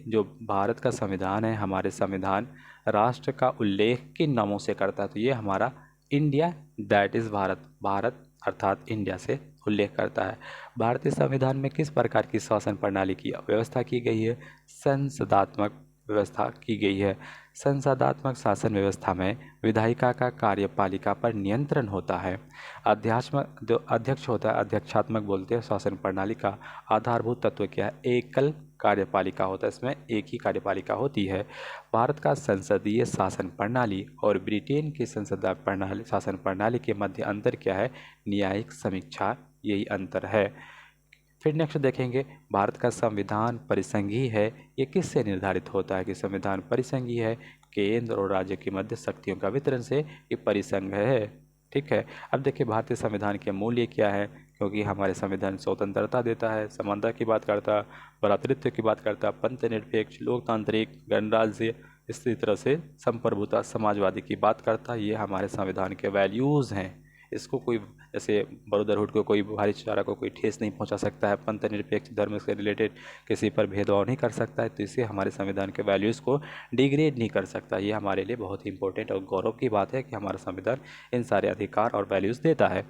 जो भारत का संविधान है, हमारे संविधान राष्ट्र का उल्लेख किन नामों से करता है? तो ये हमारा इंडिया, दैट इज़ भारत अर्थात इंडिया से उल्लेख करता है। भारतीय संविधान में किस प्रकार की शासन प्रणाली की व्यवस्था की गई है? संसदात्मक व्यवस्था की गई है। संसदात्मक शासन व्यवस्था में विधायिका का कार्यपालिका पर नियंत्रण होता है। अध्यात्मक जो अध्यक्ष होता है, अध्यक्षात्मक बोलते हैं, शासन प्रणाली का आधारभूत तत्व क्या है? एकल कार्यपालिका होता है, इसमें एक ही कार्यपालिका होती है। भारत का संसदीय शासन प्रणाली और ब्रिटेन की संसदीय प्रणाली शासन प्रणाली के मध्य अंतर क्या है? न्यायिक समीक्षा, यही अंतर है। फिर नेक्स्ट देखेंगे, भारत का संविधान परिसंघीय है। ये किससे निर्धारित होता है कि संविधान परिसंघीय है? केंद्र और राज्य की मध्य शक्तियों का वितरण से ये परिसंघ है। ठीक है। अब देखिए भारतीय संविधान के मूल्य क्या है, क्योंकि हमारे संविधान स्वतंत्रता देता है, समानता की बात करता है, भ्रातृत्व की बात करता है, पंथनिरपेक्ष, लोकतांत्रिक, गणराज्य, इसी तरह से संप्रभुता, समाजवादी की बात करता है। ये हमारे संविधान के वैल्यूज़ हैं। इसको कोई जैसे ब्रदरहुड को कोई भाईचारा को कोई ठेस नहीं पहुंचा सकता है, पंथनिरपेक्ष धर्म से रिलेटेड किसी पर भेदभाव नहीं कर सकता है, तो इससे हमारे संविधान के वैल्यूज़ को डिग्रेड नहीं कर सकता। ये हमारे लिए बहुत ही इंपॉर्टेंट और गौरव की बात है कि हमारा संविधान इन सारे अधिकार और वैल्यूज़ देता है।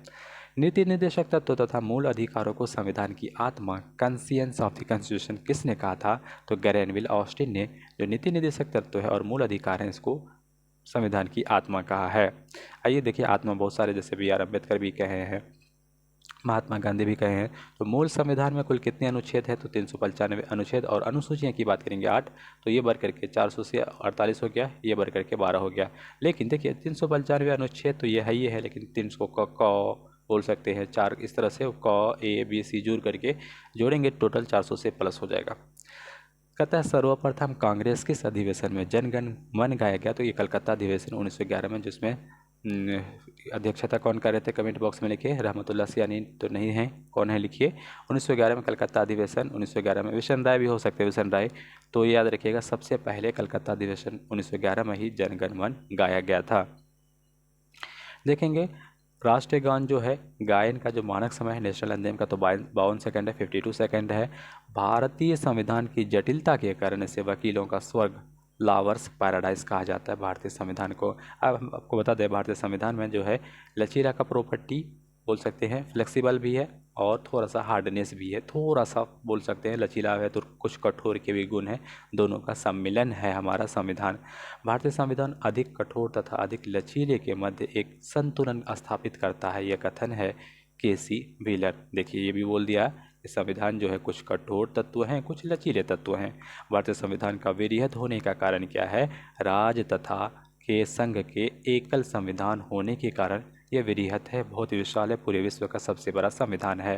नीति निर्देशक तत्व तथा मूल अधिकारों को संविधान की आत्मा, कंसियंस ऑफ द कॉन्स्टिट्यूशन किसने कहा था? तो ग्रैनविल ऑस्टिन ने। जो नीति निर्देशक तत्व है और मूल अधिकार हैं, इसको संविधान की आत्मा कहा है। आइए देखिए, आत्मा बहुत सारे, जैसे B.R. अम्बेडकर भी कहे हैं, महात्मा गांधी भी कहे हैं। तो मूल संविधान में कुल कितने अनुच्छेद हैं? तो 395 अनुच्छेद, और अनुसूचियाँ की बात करेंगे 8। तो ये बढ़ करके 400 से 48 हो गया, ये बढ़ करके 12 हो गया। लेकिन देखिए 395 अनुच्छेद तो ये है ही है, लेकिन 300 क बोल सकते हैं, 4 इस तरह से क A B C जोड़ करके जोड़ेंगे, टोटल 400 से प्लस हो जाएगा। कहता है सर्वप्रथम कांग्रेस किस अधिवेशन में जनगण मन गाया गया? तो ये कलकत्ता अधिवेशन 1911 में, जिसमें अध्यक्षता कौन कर रहे थे? कमेंट बॉक्स में लिखिए। रहमतुल्लाह सियानी तो नहीं है, कौन है लिखिए। 1911 में कलकत्ता अधिवेशन, 1911 में विशन राय भी हो सकते हैं, विशन राय। तो ये याद रखिएगा, सबसे पहले कलकत्ता अधिवेशन 1911 में ही जनगण मन गाया गया था। देखेंगे राष्ट्रीय गान जो है, गायन का जो मानक समय है नेशनल एंथम का, तो 52 सेकंड है, 52 सेकंड है। भारतीय संविधान की जटिलता के कारण इसे वकीलों का स्वर्ग, लावर्स पैराडाइज कहा जाता है भारतीय संविधान को। अब हम आपको बता दें, भारतीय संविधान में जो है लचीला का प्रॉपर्टी बोल सकते हैं, फ्लेक्सिबल भी है और थोड़ा सा हार्डनेस भी है, थोड़ा सा बोल सकते हैं लचीला है तो कुछ कठोर के भी गुण हैं, दोनों का सम्मिलन है हमारा संविधान। भारतीय संविधान अधिक कठोर तथा अधिक लचीले के मध्य एक संतुलन स्थापित करता है, यह कथन है KC व्हीलर। देखिए ये भी बोल दिया कि संविधान जो है कुछ कठोर तत्व हैं, कुछ लचीले तत्व हैं। भारतीय संविधान का विरहित होने का कारण क्या है? राज्य तथा के संघ के एकल संविधान होने के कारण यह विरहित है, बहुत विशाल है, पूरे विश्व का सबसे बड़ा संविधान है।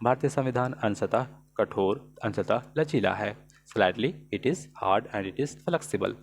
भारतीय संविधान अंशतः कठोर, अंशतः लचीला है। Slightly it is hard and it is flexible.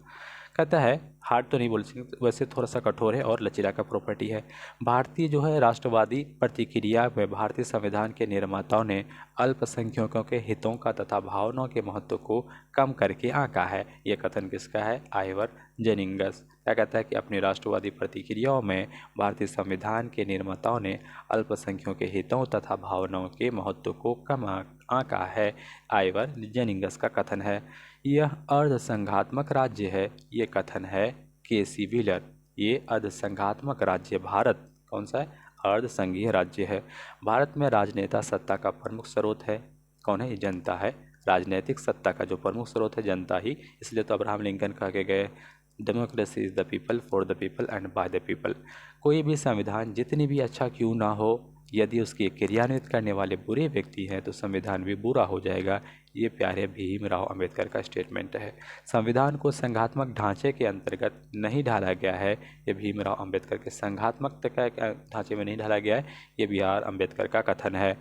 कहता है हार्ड तो नहीं बोल सकते, वैसे थोड़ा सा कठोर है और लचीला का प्रॉपर्टी है। भारतीय जो है राष्ट्रवादी प्रतिक्रिया में भारतीय संविधान के निर्माताओं ने अल्पसंख्यकों के हितों का तथा भावनाओं के महत्व को कम करके आंका है। यह कथन किसका है? आइवर जेनिंगस। क्या कहता है कि अपनी राष्ट्रवादी प्रतिक्रियाओं में भारतीय संविधान के निर्माताओं ने अल्पसंख्यकों के हितों तथा भावनाओं के महत्व को कम आंका है। आइवर जेनिंगस का कथन है। यह अर्धसंघात्मक राज्य है, ये कथन है KC व्हीलर। ये अर्धसंघात्मक राज्य भारत कौन सा है? अर्धसंघीय राज्य है। भारत में राजनेता सत्ता का प्रमुख स्रोत है, कौन है? ये जनता है। राजनीतिक सत्ता का जो प्रमुख स्रोत है जनता ही, इसलिए तो अब्राहम लिंकन कह के गए, democracy is the people, for the people and by the people. कोई भी संविधान जितनी भी अच्छा क्यों ना हो, यदि उसकी क्रियान्वित करने वाले बुरे व्यक्ति हैं तो संविधान भी बुरा हो जाएगा। ये प्यारे भीमराव अंबेडकर का स्टेटमेंट है। संविधान को संघात्मक ढांचे के अंतर्गत नहीं ढाला गया है, ये भीमराव अंबेडकर के संघात्मक ढांचे में नहीं ढाला गया है, ये BR अम्बेडकर का कथन है।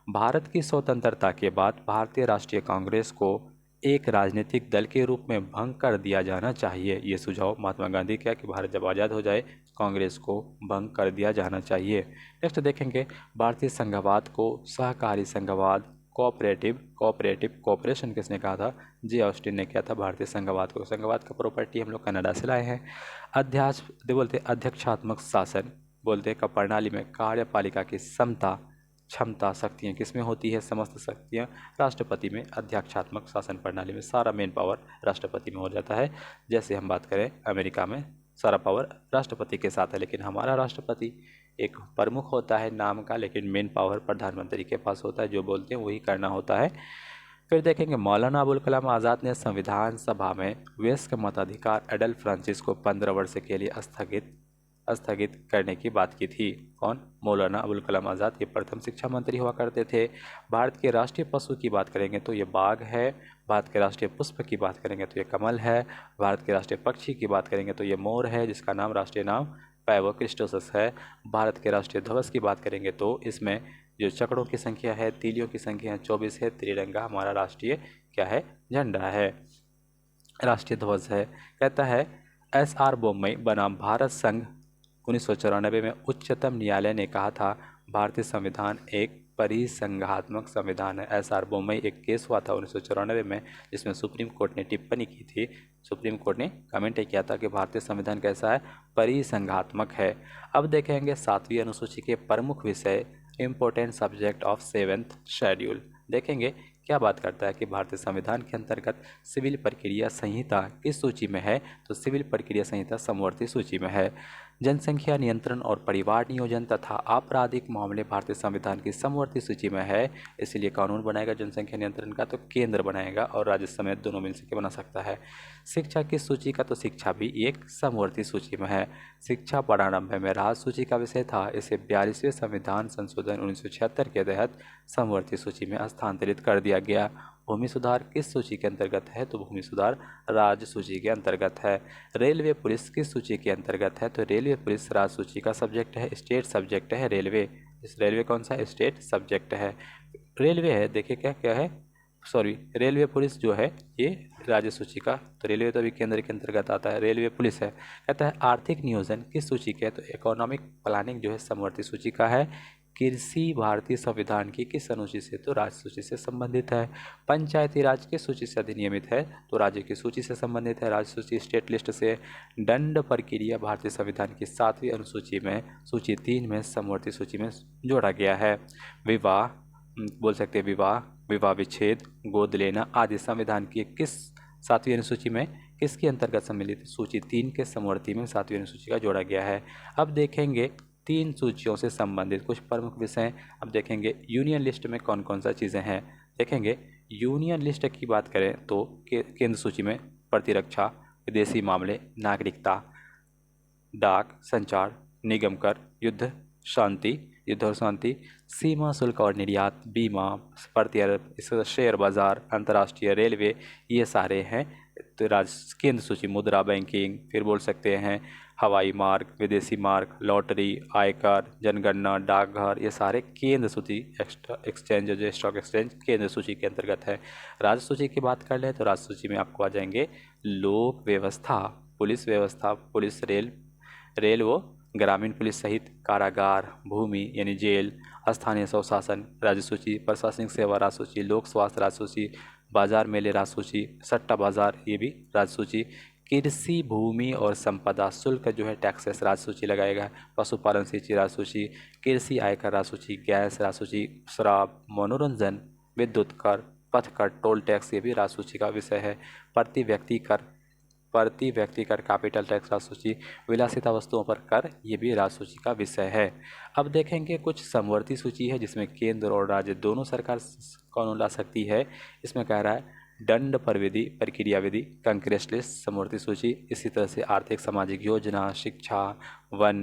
भारत की स्वतंत्रता के बाद भारतीय राष्ट्रीय कांग्रेस को एक राजनीतिक दल के रूप में भंग कर दिया जाना चाहिए। ये सुझाव महात्मा गांधी का कि भारत जब आज़ाद हो जाए कांग्रेस को भंग कर दिया जाना चाहिए। नेक्स्ट देखेंगे भारतीय संघवाद को सहकारी संघवाद, कोऑपरेशन किसने कहा था? J. ऑस्टिन ने किया था भारतीय संघवाद को। संघवाद का प्रॉपर्टी हम लोग कनाडा से लाए हैं। बोलते अध्यक्षात्मक शासन बोलते का प्रणाली में कार्यपालिका की क्षमता शक्तियाँ किसमें होती है? समस्त शक्तियाँ राष्ट्रपति में। अध्यक्षात्मक शासन प्रणाली में सारा मेन पावर राष्ट्रपति में हो जाता है। जैसे हम बात करें अमेरिका में सारा पावर राष्ट्रपति के साथ है, लेकिन हमारा राष्ट्रपति एक प्रमुख होता है नाम का, लेकिन मेन पावर प्रधानमंत्री के पास होता है, जो बोलते हैं वही करना होता है। फिर देखेंगे मौलाना अबुल कलाम आज़ाद ने संविधान सभा में वयस्क मताधिकार एडल्ट फ्रांसिस को 15 वर्ष के लिए स्थगित करने की बात की थी। कौन? मौलाना अबुल कलाम आज़ाद ये प्रथम शिक्षा मंत्री हुआ करते थे। भारत के राष्ट्रीय पशु की बात करेंगे तो ये बाघ है। भारत के राष्ट्रीय पुष्प की बात करेंगे तो ये कमल है। भारत के राष्ट्रीय पक्षी की बात करेंगे तो ये मोर है, जिसका नाम राष्ट्रीय नाम पैवो क्रिस्टोसस है। भारत के राष्ट्रीय ध्वज की बात करेंगे तो इसमें जो चक्रों की संख्या है, तीलियों की संख्या है 24 है। त्रिरंगा हमारा राष्ट्रीय क्या है? झंडा है, राष्ट्रीय ध्वज है। कहता है SR बोम्मई बनाम भारत संघ 1994 में उच्चतम न्यायालय ने कहा था भारतीय संविधान एक परिसंघात्मक संविधान है। SR बोम्मई एक केस हुआ था 1994 में, जिसमें सुप्रीम कोर्ट ने टिप्पणी की थी। सुप्रीम कोर्ट ने कमेंट किया था कि भारतीय संविधान कैसा है? परिसंघात्मक है। अब देखेंगे 7वीं अनुसूची के प्रमुख विषय, important subject of 7th schedule. देखेंगे क्या बात करता है कि भारतीय संविधान के अंतर्गत सिविल प्रक्रिया संहिता किस सूची में है? तो सिविल प्रक्रिया संहिता समवर्ती सूची में है। जनसंख्या नियंत्रण और परिवार नियोजन तथा आपराधिक मामले भारतीय संविधान की समवर्ती सूची में है। इसलिए कानून बनाएगा जनसंख्या नियंत्रण का तो केंद्र बनाएगा, और राज्य समेत दोनों मिल के बना सकता है। शिक्षा किस सूची का? तो शिक्षा भी एक समवर्ती सूची में है। शिक्षा प्रारंभ में राज्य सूची का विषय था, इसे 42वें संविधान संशोधन 1976 के तहत समवर्ती सूची में स्थानांतरित कर दिया गया। भूमि सुधार किस सूची के अंतर्गत है? तो भूमि सुधार राज्य सूची के अंतर्गत है। रेलवे पुलिस किस सूची के अंतर्गत है? तो रेलवे पुलिस राज्य सूची का सब्जेक्ट है, स्टेट सब्जेक्ट है रेलवे। इस रेलवे कौन सा? स्टेट सब्जेक्ट है। रेलवे है, देखिए क्या क्या है, सॉरी रेलवे पुलिस जो है ये राज्य सूची का, तो रेलवे तो अभी केंद्र के अंतर्गत आता है, रेलवे पुलिस है। कहता है आर्थिक नियोजन किस सूची के है? तो इकोनॉमिक प्लानिंग जो है समवर्ती सूची का है। कृषि भारतीय संविधान की किस अनुसूची से? तो राज्य सूची से संबंधित है। पंचायती राज किस सूची से अधिनियमित है? तो राज्य की सूची से संबंधित है, राज्य सूची स्टेट लिस्ट से। दंड प्रक्रिया भारतीय संविधान की 7वीं अनुसूची में सूची 3 में समवर्ती सूची में जोड़ा गया है। विवाह बोल सकते हैं, विवाह विच्छेद, गोद लेना आदि संविधान की किस 7वीं अनुसूची में किसके अंतर्गत सम्मिलित? सूची 3 के समवर्ती में 7वीं अनुसूची का जोड़ा गया है। अब देखेंगे 3 सूचियों से संबंधित कुछ प्रमुख विषय। अब देखेंगे यूनियन लिस्ट में कौन कौन सा चीज़ें हैं। देखेंगे यूनियन लिस्ट की बात करें तो केंद्र सूची में प्रतिरक्षा, विदेशी मामले, नागरिकता, डाक, संचार, निगम कर, युद्ध और शांति, सीमा शुल्क और निर्यात, बीमा, प्रत्यर्पण, शेयर बाजार, अंतर्राष्ट्रीय रेलवे, ये सारे हैं तो केंद्र सूची। मुद्रा बैंकिंग, फिर बोल सकते हैं हवाई मार्ग, विदेशी मार्ग, लॉटरी, आयकर, जनगणना, डाकघर, ये सारे केंद्र सूची। एक्सचेंज जो स्टॉक एक्सचेंज केंद्र सूची के अंतर्गत है। राज्य सूची की बात कर लें तो राज्य सूची में आपको आ जाएंगे लोक व्यवस्था, पुलिस व्यवस्था, पुलिस, रेल वो ग्रामीण पुलिस सहित कारागार, भूमि यानी जेल, स्थानीय स्वशासन राज्य सूची, प्रशासनिक सेवा राज्य सूची, लोक स्वास्थ्य राज्य सूची, बाजार मेले राज्य सूची, सट्टा बाजार ये भी राज्य सूची, कृषि भूमि और संपदा शुल्क जो है टैक्सेस राज्य सूची लगाएगा, पशुपालन सूची राज्य सूची, कृषि आयकर राज्य सूची, गैस राज्य सूची, शराब, मनोरंजन, विद्युत कर, पथ कर, टोल टैक्स ये भी राज्य सूची का विषय है। प्रति व्यक्ति कर कैपिटल टैक्स राज्य सूची, विलासिता वस्तुओं पर कर ये भी राज्य सूची का विषय है। अब देखेंगे कुछ समवर्ती सूची है जिसमें केंद्र और राज्य दोनों सरकार कानून ला सकती है। इसमें कह रहा है दंड प्रक्रिया विधि, कंक्रेस लिस्ट समवर्ती सूची। इसी तरह से आर्थिक सामाजिक योजना, शिक्षा, वन,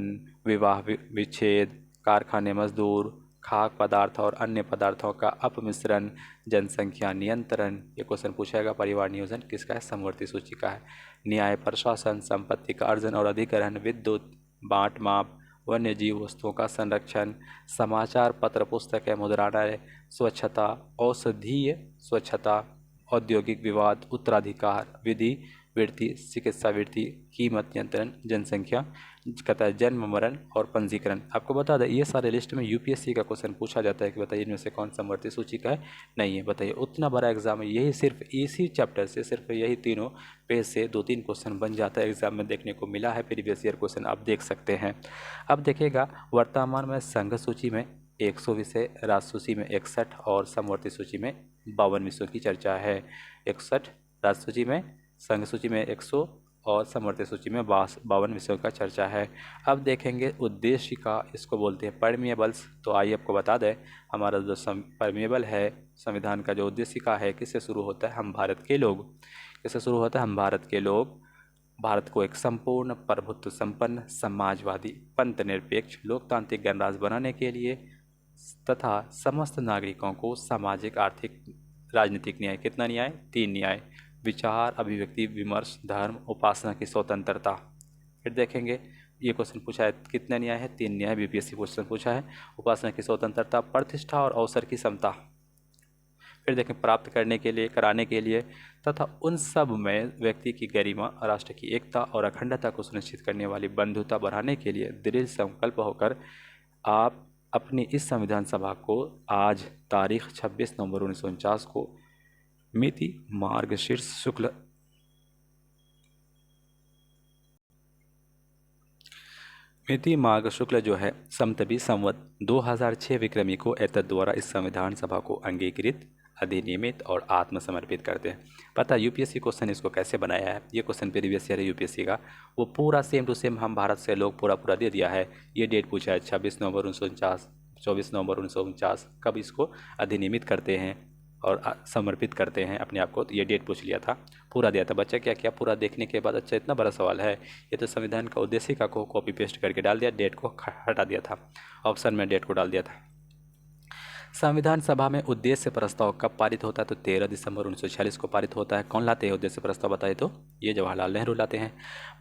विवाह विच्छेद, कारखाने मजदूर, खाद्य पदार्थ और अन्य पदार्थों का अपमिश्रण, जनसंख्या नियंत्रण, ये क्वेश्चन पूछेगा। परिवार नियोजन किसका है? समवर्ती सूची का है। न्याय प्रशासन, संपत्ति का अर्जन और अधिग्रहण, विद्युत, बांट माप, वन्य जीव वस्तुओं का संरक्षण, समाचार पत्र पुस्तकें, मुद्रणालय, स्वच्छता, औषधीय स्वच्छता, औद्योगिक विवाद, उत्तराधिकार विधि, वृत्ति, चिकित्सा वृत्ति, कीमत नियंत्रण, जनसंख्या, कहता है जन्म मरण और पंजीकरण। आपको बता दें ये सारे लिस्ट में यूपीएससी का क्वेश्चन पूछा जाता है कि बताइए इनमें से कौन समवर्ती सूची का है, नहीं है। बताइए उतना बड़ा एग्जाम है, यही सिर्फ इसी चैप्टर से सिर्फ यही तीनों पेज से 2-3 क्वेश्चन बन जाता है। एग्जाम में देखने को मिला है, प्रीवियस ईयर क्वेश्चन आप देख सकते हैं। अब देखिएगा वर्तमान में संघ सूची में 100 विषय, राज्य सूची में 61 और समवर्ती सूची में 52 विषयों की चर्चा है। 61 राज्य सूची में, संघ सूची में 100 और समवर्ती सूची में 52 विषयों का चर्चा है। अब देखेंगे उद्देशिका, इसको बोलते हैं परमिएबल्स। तो आइए आपको बता दें, हमारा जो परमिएबल है संविधान का जो उद्देशिका है, किससे शुरू होता है? हम भारत के लोग। किससे शुरू होता है? हम भारत के लोग भारत को एक संपूर्ण प्रभुत्व संपन्न समाजवादी पंथ निरपेक्ष लोकतांत्रिक गणराज्य बनाने के लिए तथा समस्त नागरिकों को सामाजिक आर्थिक राजनीतिक न्याय, कितना न्याय? 3 न्याय, विचार अभिव्यक्ति विमर्श धर्म उपासना की स्वतंत्रता। फिर देखेंगे ये क्वेश्चन पूछा है, कितने न्याय है? 3 न्याय, बीपीएससी क्वेश्चन पूछा है। उपासना की स्वतंत्रता, प्रतिष्ठा और अवसर की समता। फिर देखें प्राप्त करने के लिए, कराने के लिए तथा उन सब में व्यक्ति की गरिमा, राष्ट्र की एकता और अखंडता को सुनिश्चित करने वाली बंधुता बढ़ाने के लिए दृढ़ संकल्प होकर आप अपनी इस संविधान सभा को आज तारीख 26 नवंबर 1949 को मिति मार्गशीर्ष शुक्ल जो है समतबी संवत 2006 विक्रमी को एतद द्वारा इस संविधान सभा को अंगीकृत, अधिनियमित और आत्मसमर्पित करते हैं। पता यूपीएससी क्वेश्चन इसको कैसे बनाया है? ये क्वेश्चन प्रीवियस ईयर यूपीएससी का, वो पूरा सेम टू सेम हम भारत से लोग पूरा दे दिया है। ये डेट पूछा है 26 नवंबर 1949, 24 नवंबर 1949 कब इसको अधिनियमित करते हैं और समर्पित करते हैं अपने आप को। तो ये डेट पूछ लिया था, पूरा दिया था। बच्चा क्या किया? पूरा देखने के बाद अच्छा इतना बड़ा सवाल है, ये तो संविधान का उद्देशिका को कॉपी पेस्ट करके डाल दिया, डेट को हटा दिया था, ऑप्शन में डेट को डाल दिया था। संविधान सभा में उद्देश्य प्रस्ताव कब पारित होता है? तो 13 दिसंबर 1946 को पारित होता है। कौन लाते हैं उद्देश्य प्रस्ताव? बताइए तो ये जवाहरलाल नेहरू लाते हैं।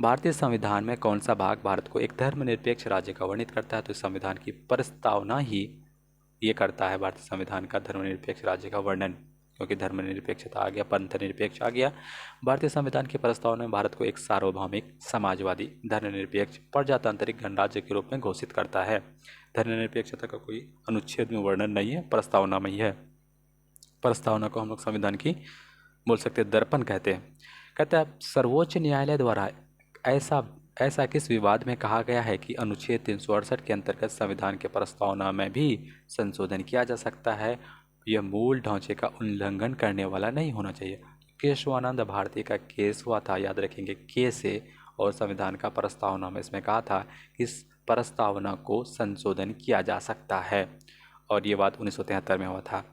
भारतीय संविधान में कौन सा भाग भारत को एक धर्मनिरपेक्ष राज्य का वर्णित करता है? तो संविधान की प्रस्तावना ही ये करता है भारतीय संविधान का धर्मनिरपेक्ष राज्य का वर्णन, क्योंकि धर्मनिरपेक्षता आ गया, पंथ निरपेक्ष आ गया। भारतीय संविधान की प्रस्तावना में भारत को एक सार्वभौमिक समाजवादी धर्मनिरपेक्ष प्रजातांत्रिक गणराज्य के रूप में घोषित करता है। धर्मनिरपेक्षता का कोई अनुच्छेद में वर्णन नहीं है, प्रस्तावना में ही है। प्रस्तावना को हम लोग संविधान की बोल सकते हैं दर्पण कहते हैं। कहते हैं सर्वोच्च न्यायालय द्वारा ऐसा किस विवाद में कहा गया है कि अनुच्छेद 368 के अंतर्गत संविधान के प्रस्तावना में भी संशोधन किया जा सकता है? यह मूल ढांचे का उल्लंघन करने वाला नहीं होना चाहिए। केशवानंद भारती का केस हुआ था, याद रखेंगे, के से, और संविधान का प्रस्तावना में इसमें कहा था कि इस प्रस्तावना को संशोधन किया जा सकता है, और ये बात 1973 में हुआ था।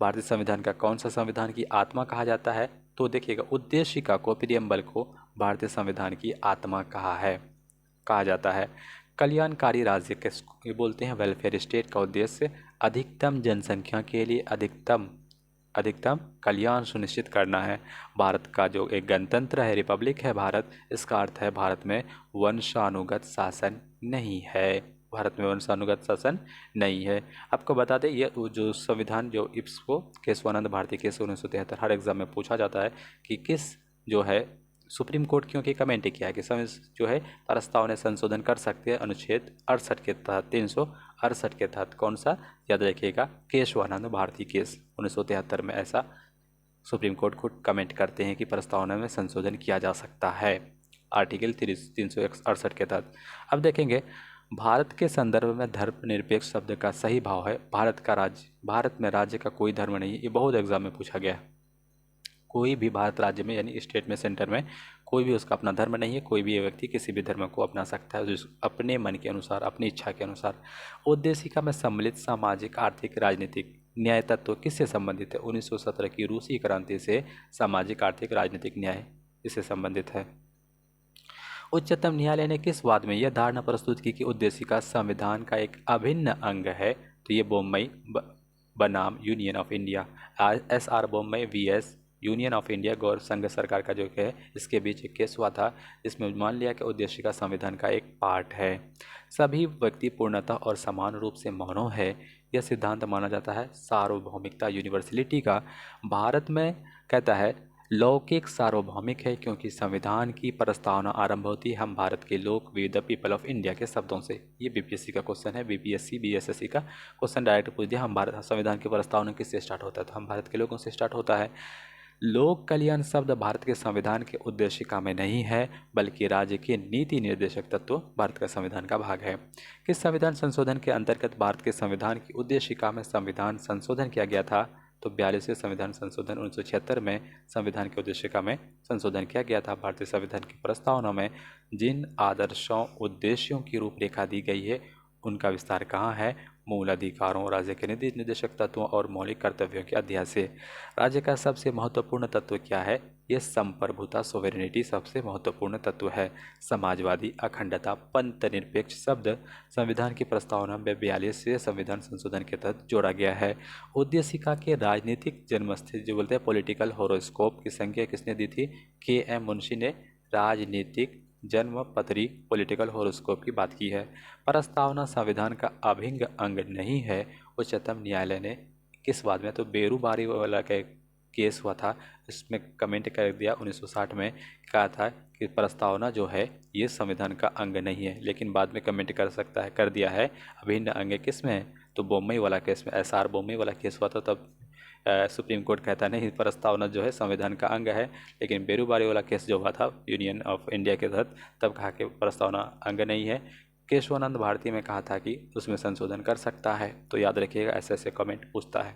भारतीय संविधान का कौन सा संविधान की आत्मा कहा जाता है? तो देखिएगा उद्देशिका को, प्रियम्बल को भारतीय संविधान की आत्मा कहा जाता है। कल्याणकारी राज्य के बोलते हैं, वेलफेयर स्टेट का उद्देश्य अधिकतम जनसंख्या के लिए अधिकतम कल्याण सुनिश्चित करना है। भारत का जो एक गणतंत्र है, रिपब्लिक है भारत, इसका अर्थ है भारत में वंशानुगत शासन नहीं है। भारत में वंशानुगत शासन नहीं है। आपको बता दें ये जो संविधान जो इसको केशवानंद भारती केस 1973 हर एग्जाम में पूछा जाता है कि किस जो है सुप्रीम कोर्ट क्योंकि कमेंट किया है कि जो है प्रस्ताव ने संशोधन कर सकते हैं अनुच्छेद 68 के तहत, 368 के तहत। कौन सा? याद रखिएगा, केशवानंद भारती केस 1973 में ऐसा सुप्रीम कोर्ट खुद कमेंट करते हैं कि प्रस्तावना में संशोधन किया जा सकता है आर्टिकल 368 के तहत। अब देखेंगे भारत के संदर्भ में धर्मनिरपेक्ष शब्द का सही भाव है भारत में राज्य का कोई धर्म नहीं। ये बहुत एग्जाम में पूछा गया है। कोई भी भारत राज्य में यानी स्टेट में, सेंटर में कोई भी उसका अपना धर्म नहीं है। कोई भी व्यक्ति किसी भी धर्म को अपना सकता है अपने मन के अनुसार, अपनी इच्छा के अनुसार। उद्देशिका में सम्मिलित सामाजिक आर्थिक राजनीतिक न्याय तत्व किससे संबंधित है? 1917 की रूसी क्रांति से सामाजिक आर्थिक राजनीतिक न्याय इससे संबंधित है। उच्चतम न्यायालय ने किस वाद में यह धारणा प्रस्तुत की कि उद्देशिका संविधान का एक अभिन्न अंग है? तो ये बोम्मई बनाम union of India, SR Bommai VS union of India गौर संघ सरकार का जो है, इसके बीच एक केस हुआ था जिसमें मान लिया कि उद्देशिका संविधान का एक पार्ट है। सभी व्यक्ति पूर्णतः और समान रूप से मानव है, यह सिद्धांत माना जाता है सार्वभौमिकता यूनिवर्सलिटी का। भारत में कहता है लौकिक सार्वभौमिक है क्योंकि संविधान की प्रस्तावना आरंभ होती है हम भारत के लोग we the people of India के शब्दों से। ये बीपीएससी का क्वेश्चन है, बीपीएससी BSSC का क्वेश्चन डायरेक्ट पूछ दिया। हम भारत संविधान की प्रस्तावना किससे स्टार्ट होता है? तो हम भारत के लोगों से स्टार्ट होता है। लोक कल्याण शब्द भारत के संविधान के उद्देशिका में नहीं है बल्कि राज्य के नीति निर्देशक तत्व भारत का संविधान का भाग है। किस संविधान संशोधन के अंतर्गत भारत के संविधान की उद्देशिका में संविधान संशोधन किया गया था? तो 42वें संविधान संशोधन 1976 में संविधान की उद्देशिका में संशोधन किया गया था। भारतीय संविधान की प्रस्तावना में जिन आदर्शों उद्देश्यों की रूपरेखा दी गई है उनका विस्तार कहाँ है? मूल अधिकारों, राज्य के नीति निर्देशक तत्वों और मौलिक कर्तव्यों के अध्याय से। राज्य का सबसे महत्वपूर्ण तत्व क्या है? ये संप्रभुता, सोवेरेनिटी सबसे महत्वपूर्ण तत्व है। समाजवादी, अखंडता, पंथ निरपेक्ष शब्द संविधान की प्रस्तावना में 42वें संविधान संशोधन के तहत जोड़ा गया है। उद्देशिका के राजनीतिक जन्मस्थल जो बोलते हैं पॉलिटिकल होरोस्कोप की संज्ञा किसने दी थी? के.एम. मुंशी ने राजनीतिक जन्म पत्री पॉलिटिकल होरोस्कोप की बात की है। प्रस्तावना संविधान का अभिन्न अंग नहीं है, उच्चतम न्यायालय ने किस बात में? तो बेरूबारी वाला का केस हुआ था, इसमें कमेंट कर दिया 1960 में, कहा था कि प्रस्तावना जो है ये संविधान का अंग नहीं है, लेकिन बाद में कमेंट कर दिया है अभिन्न अंग किस में है? तो बम्बई वाला केस में, एसआर बम्बई वाला केस हुआ था तब सुप्रीम कोर्ट कहता नहीं प्रस्तावना जो है संविधान का अंग है, लेकिन बेरूबारी वाला केस जो हुआ था यूनियन ऑफ इंडिया के तहत तब कहा कि प्रस्तावना अंग नहीं है। केशवानंद भारती में कहा था कि उसमें संशोधन कर सकता है। तो याद रखिएगा, ऐसे ऐसे कमेंट पूछता है।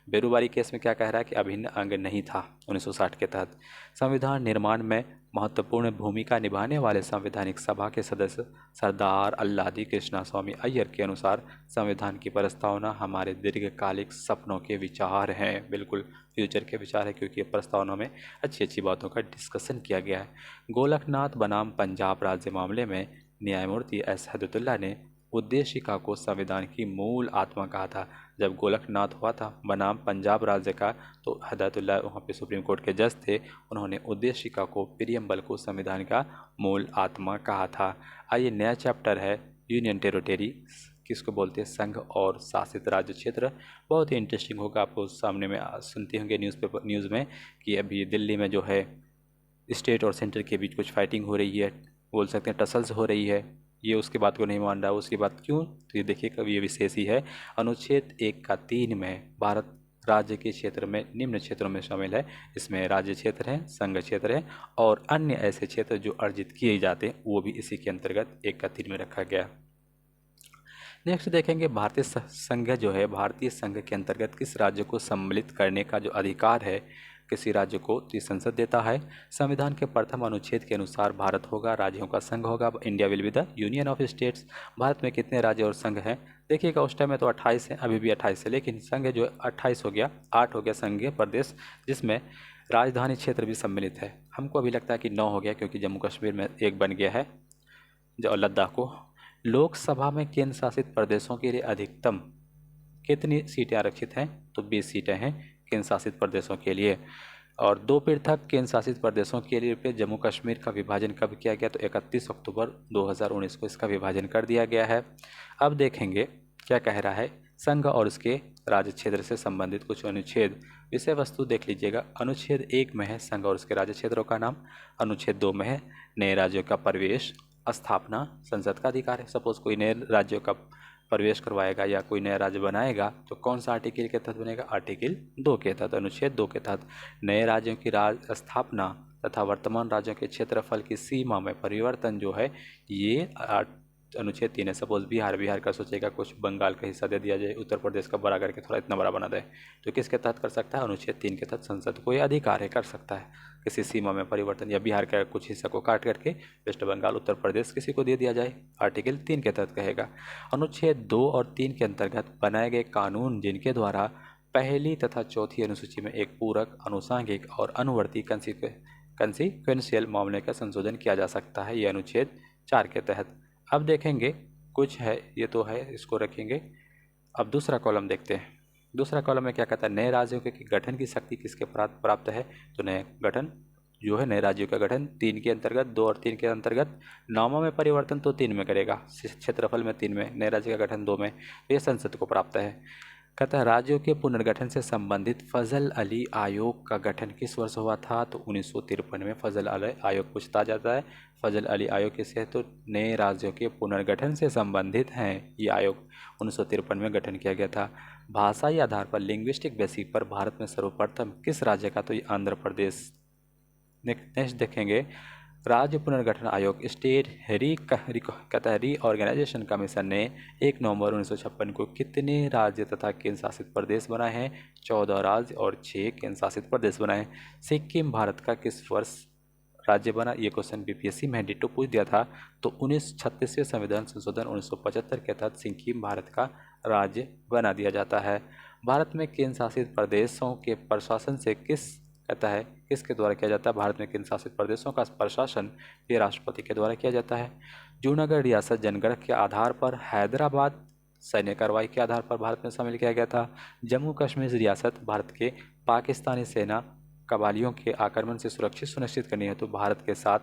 बेरूबारी केस में क्या कह रहा है कि अभिन्न अंग नहीं था 1960 के तहत। संविधान निर्माण में महत्वपूर्ण भूमिका निभाने वाले संवैधानिक सभा के सदस्य सरदार अल्लादी कृष्णा स्वामी अय्यर के अनुसार संविधान की प्रस्तावना हमारे दीर्घकालिक सपनों के विचार हैं। बिल्कुल फ्यूचर के विचार है, क्योंकि प्रस्तावना में अच्छी अच्छी बातों का डिस्कशन किया गया है। गोलकनाथ बनाम पंजाब राज्य मामले में न्यायमूर्ति एस हदुतुल्ला ने उद्देशिका को संविधान की मूल आत्मा कहा था। जब गोलकनाथ हुआ था बनाम पंजाब राज्य का, तो हदुतुल्ला वहाँ पे सुप्रीम कोर्ट के जज थे, उन्होंने उद्देशिका को प्रियम्बल को संविधान का मूल आत्मा कहा था। आइए नया चैप्टर है यूनियन टेरिटरी, किसको बोलते हैं? संघ और शासित राज्य क्षेत्र। बहुत ही इंटरेस्टिंग होगा, आपको सामने में सुनते होंगे न्यूज़ में कि अभी दिल्ली में जो है स्टेट और सेंटर के बीच कुछ फाइटिंग हो रही है, बोल सकते हैं टसल्स हो रही है। ये उसकी बात को नहीं मान रहा, उसकी बात क्यों? तो ये देखिए कभी ये विशेष ही है। अनुच्छेद 1 का 3 में भारत राज्य के क्षेत्र में निम्न क्षेत्रों में शामिल है। इसमें राज्य क्षेत्र है, संघ क्षेत्र है और अन्य ऐसे क्षेत्र जो अर्जित किए जाते हैं वो भी इसी के अंतर्गत 1 का 3 में रखा गया। नेक्स्ट देखेंगे भारतीय संघ जो है, भारतीय संघ के अंतर्गत किस राज्य को सम्मिलित करने का जो अधिकार है किसी राज्य को, तो संसद देता है। संविधान के प्रथम अनुच्छेद के अनुसार भारत होगा, राज्यों का संघ होगा, India will be the union of states. Bharat में कितने राज्य और संघ हैं? देखिएगा उस टाइम में तो 28 है, अभी भी 28 है, लेकिन संघ जो 28 हो गया, 8 हो गया संघीय प्रदेश, जिसमें राजधानी क्षेत्र भी सम्मिलित है। हमको अभी लगता है कि 9 हो गया, क्योंकि जम्मू कश्मीर में एक बन गया है जो लद्दाख को। लोकसभा में केंद्र शासित प्रदेशों के लिए अधिकतम कितनी सीटें आरक्षित हैं? तो 20 सीटें हैं केंद्र शासित प्रदेशों के लिए। और 2 पृथक केंद्र शासित प्रदेशों के लिए जम्मू कश्मीर का विभाजन कब किया गया? तो 31 अक्टूबर 2019 को इसका विभाजन कर दिया गया है। अब देखेंगे क्या कह रहा है, संघ और उसके राज्य क्षेत्र से संबंधित कुछ अनुच्छेद। विषय वस्तु देख लीजिएगा। अनुच्छेद 1 में है संघ और उसके राज्य क्षेत्रों का नाम। अनुच्छेद 2 में है नए राज्यों का प्रवेश, स्थापना, संसद का अधिकार है। सपोज कोई नए राज्यों का प्रवेश करवाएगा या कोई नया राज्य बनाएगा तो कौन सा आर्टिकल के तहत बनेगा? आर्टिकल 2 के तहत, अनुच्छेद 2 के तहत। नए राज्यों की स्थापना तथा वर्तमान राज्यों के क्षेत्रफल की सीमा में परिवर्तन जो है ये अनुच्छेद 3 है। सपोज बिहार का सोचेगा कुछ बंगाल का हिस्सा दे दिया जाए, उत्तर प्रदेश का बड़ा करके थोड़ा इतना बड़ा बना दे, तो किसके तहत कर सकता है? अनुच्छेद 3 के तहत संसद को ये अधिकार है, कर सकता है किसी सीमा में परिवर्तन, या बिहार का कुछ हिस्सा को काट करके वेस्ट बंगाल, उत्तर प्रदेश किसी को दे दिया जाए, आर्टिकल 3 के तहत कहेगा। अनुच्छेद 2 और 3 के अंतर्गत बनाए गए कानून जिनके द्वारा पहली तथा चौथी अनुसूची में एक पूरक, अनुसांगिक और अनुवर्ती कंसिक्वेंशियल मामले का संशोधन किया जा सकता है, ये अनुच्छेद 4 के तहत। अब देखेंगे कुछ है, ये तो है, इसको रखेंगे। अब दूसरा कॉलम देखते हैं। दूसरा कॉलम में क्या कहता है? नए राज्यों के गठन की शक्ति किसके प्राप्त है? तो नए गठन जो है, नए राज्यों का गठन 3 के अंतर्गत, 2 और 3 के अंतर्गत। नामों में परिवर्तन तो 3 में करेगा, क्षेत्रफल में 3 में, नए राज्य का गठन 2 में, तो ये संसद को प्राप्त है। कहता है राज्यों के पुनर्गठन से संबंधित फजल अली आयोग का गठन किस वर्ष हुआ था? तो 1953 में फजल अली आयोग पूछता जाता है। फजल अली आयोग किसे है? तो नए राज्यों के पुनर्गठन से संबंधित हैं। ये आयोग 1953 में गठन किया गया था। भाषाई आधार पर, लिंग्विस्टिक बेसिक पर भारत में सर्वप्रथम किस राज्य का? तो ये आंध्र प्रदेश। नेक्स्ट देखेंगे राज्य पुनर्गठन आयोग स्टेट रीऑर्गेनाइजेशन कमीशन ने 1 नवंबर 1956 को कितने राज्य तथा केंद्र शासित प्रदेश बनाए हैं? 14 राज्य और 6 केंद्र शासित प्रदेश बनाए हैं। सिक्किम भारत का किस वर्ष राज्य बना? ये क्वेश्चन बीपीएससी में डिटो पूछ दिया था। तो 1936वें संविधान संशोधन 1975 के तहत सिक्किम भारत का राज्य बना दिया जाता है। भारत में केंद्र शासित प्रदेशों के प्रशासन से किसके द्वारा किया जाता है? भारत में केंद्र शासित प्रदेशों का प्रशासन ये राष्ट्रपति के द्वारा किया जाता है। जूनागढ़ रियासत जनगणना के आधार पर हैदराबाद सैन्य कार्रवाई के आधार पर भारत में शामिल किया गया था। जम्मू कश्मीर रियासत भारत के पाकिस्तानी सेना कबालियों के आक्रमण से सुरक्षित सुनिश्चित करने हेतु भारत के साथ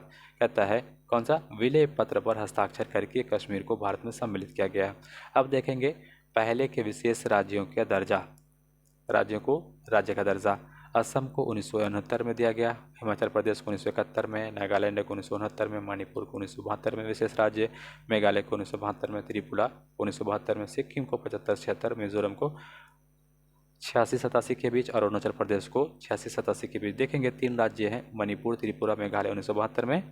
कौन सा विलय पत्र पर हस्ताक्षर करके कश्मीर को भारत में सम्मिलित किया गया। अब देखेंगे पहले के विशेष राज्यों का दर्जा, राज्य का दर्जा असम को 1969 में दिया गया, हिमाचल प्रदेश को 1971 में, नागालैंड को 1969 में, मणिपुर को 1972 में विशेष राज्य, मेघालय को 1972 में, त्रिपुरा को 1972 में, सिक्किम को 75-76, मिजोरम को 86-87 के बीच और अरुणाचल प्रदेश को 86-87 के बीच। देखेंगे 3 राज्य हैं, मणिपुर, त्रिपुरा, मेघालय 1972 में,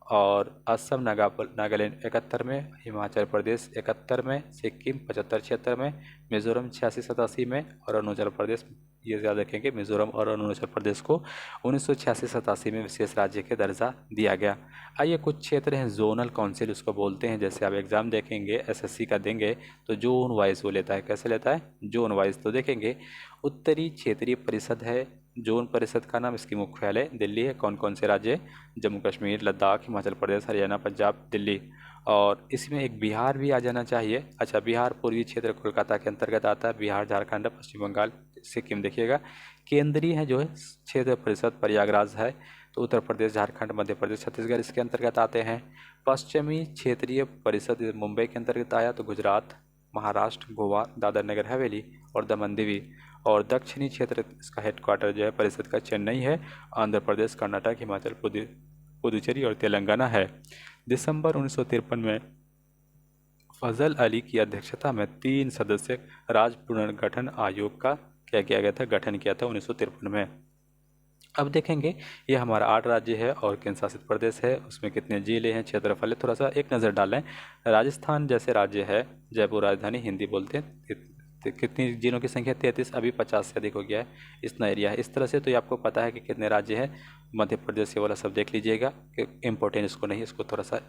और असम नागालैंड 71 में, हिमाचल प्रदेश 71 में, सिक्किम 75-76 में, मिजोरम 86-87 में, और अरुणाचल प्रदेश, ये याद रखेंगे, मिजोरम और अरुणाचल प्रदेश को 1986-87 में विशेष राज्य के दर्जा दिया गया। आइए कुछ क्षेत्र हैं जोनल काउंसिल उसको बोलते हैं। जैसे आप एग्जाम देखेंगे एसएससी का देंगे तो जोन वाइज वो लेता है। कैसे लेता है? Zone wise. तो देखेंगे उत्तरी क्षेत्रीय परिषद है जोन परिषद का नाम, इसकी मुख्यालय दिल्ली है। कौन कौन से राज्य? जम्मू कश्मीर, लद्दाख, हिमाचल प्रदेश, हरियाणा, पंजाब, दिल्ली। और इसमें एक बिहार भी आ जाना चाहिए। अच्छा, बिहार पूर्वी क्षेत्र कोलकाता के अंतर्गत आता है। बिहार, झारखंड, पश्चिम बंगाल, सिक्किम। देखिएगा केंद्रीय है जो है क्षेत्र परिषद प्रयागराज है। तो उत्तर प्रदेश, झारखंड, मध्य प्रदेश, छत्तीसगढ़ इसके अंतर्गत आते हैं। पश्चिमी क्षेत्रीय परिषद मुंबई के अंतर्गत आया। तो गुजरात, महाराष्ट्र, गोवा, दादर नगर हवेली और दमन दीव। और दक्षिणी क्षेत्र इसका हेडक्वार्टर जो है परिषद का चेन्नई है। आंध्र प्रदेश, कर्नाटक, हिमाचल, पुदुचेरी और तेलंगाना है। दिसंबर 1953 में फजल अली की अध्यक्षता में 3 सदस्य राज्य पुनर्गठन आयोग का क्या किया गया था? गठन किया था 1953 में। अब देखेंगे ये हमारा 8 राज्य है और केंद्र शासित प्रदेश है। उसमें कितने जिले हैं, क्षेत्रफल है, थोड़ा सा एक नज़र डालें। राजस्थान जैसे राज्य है, जयपुर राजधानी, हिंदी बोलते हैं। कितनी जिलों की संख्या? 33। अभी 50 से अधिक हो गया है इतना एरिया है। इस तरह से तो ये आपको पता है कि कितने राज्य हैं। मध्य प्रदेश ये वाला सब देख लीजिएगा कि इम्पोर्टेंट इसको नहीं, इसको थोड़ा सा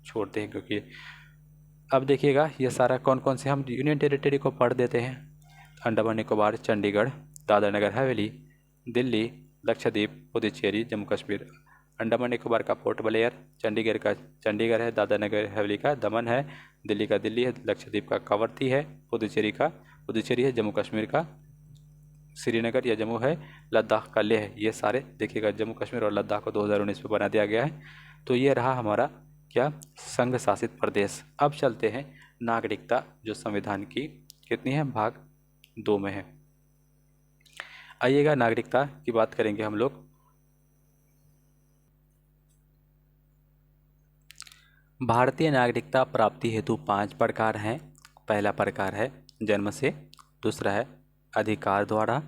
छोड़ते हैं क्योंकि अब देखिएगा ये सारा कौन कौन से हम यूनियन टेरिटरी को पढ़ देते हैं। अंडमान निकोबार, चंडीगढ़, दादर नगर हवेली, दिल्ली, लक्षद्वीप, पुदुचेरी, जम्मू कश्मीर। अंडमान निकोबार का पोर्ट ब्लेयर, चंडीगढ़ है, दादर नगर हवेली का दमन है, दिल्ली का दिल्ली है, लक्षद्वीप का कवरत्ती है, पुदुचेरी है, जम्मू कश्मीर का श्रीनगर या जम्मू है, लद्दाख का लेह है। ये सारे देखिएगा जम्मू कश्मीर और लद्दाख को 2019 में बना दिया गया है। तो ये रहा हमारा क्या? संघ शासित प्रदेश। अब चलते हैं नागरिकता जो संविधान की कितनी है? भाग 2 में है। आइएगा नागरिकता की बात करेंगे हम लोग। भारतीय नागरिकता प्राप्ति हेतु 5 प्रकार हैं। पहला प्रकार है जन्म से, दूसरा है अधिकार द्वारा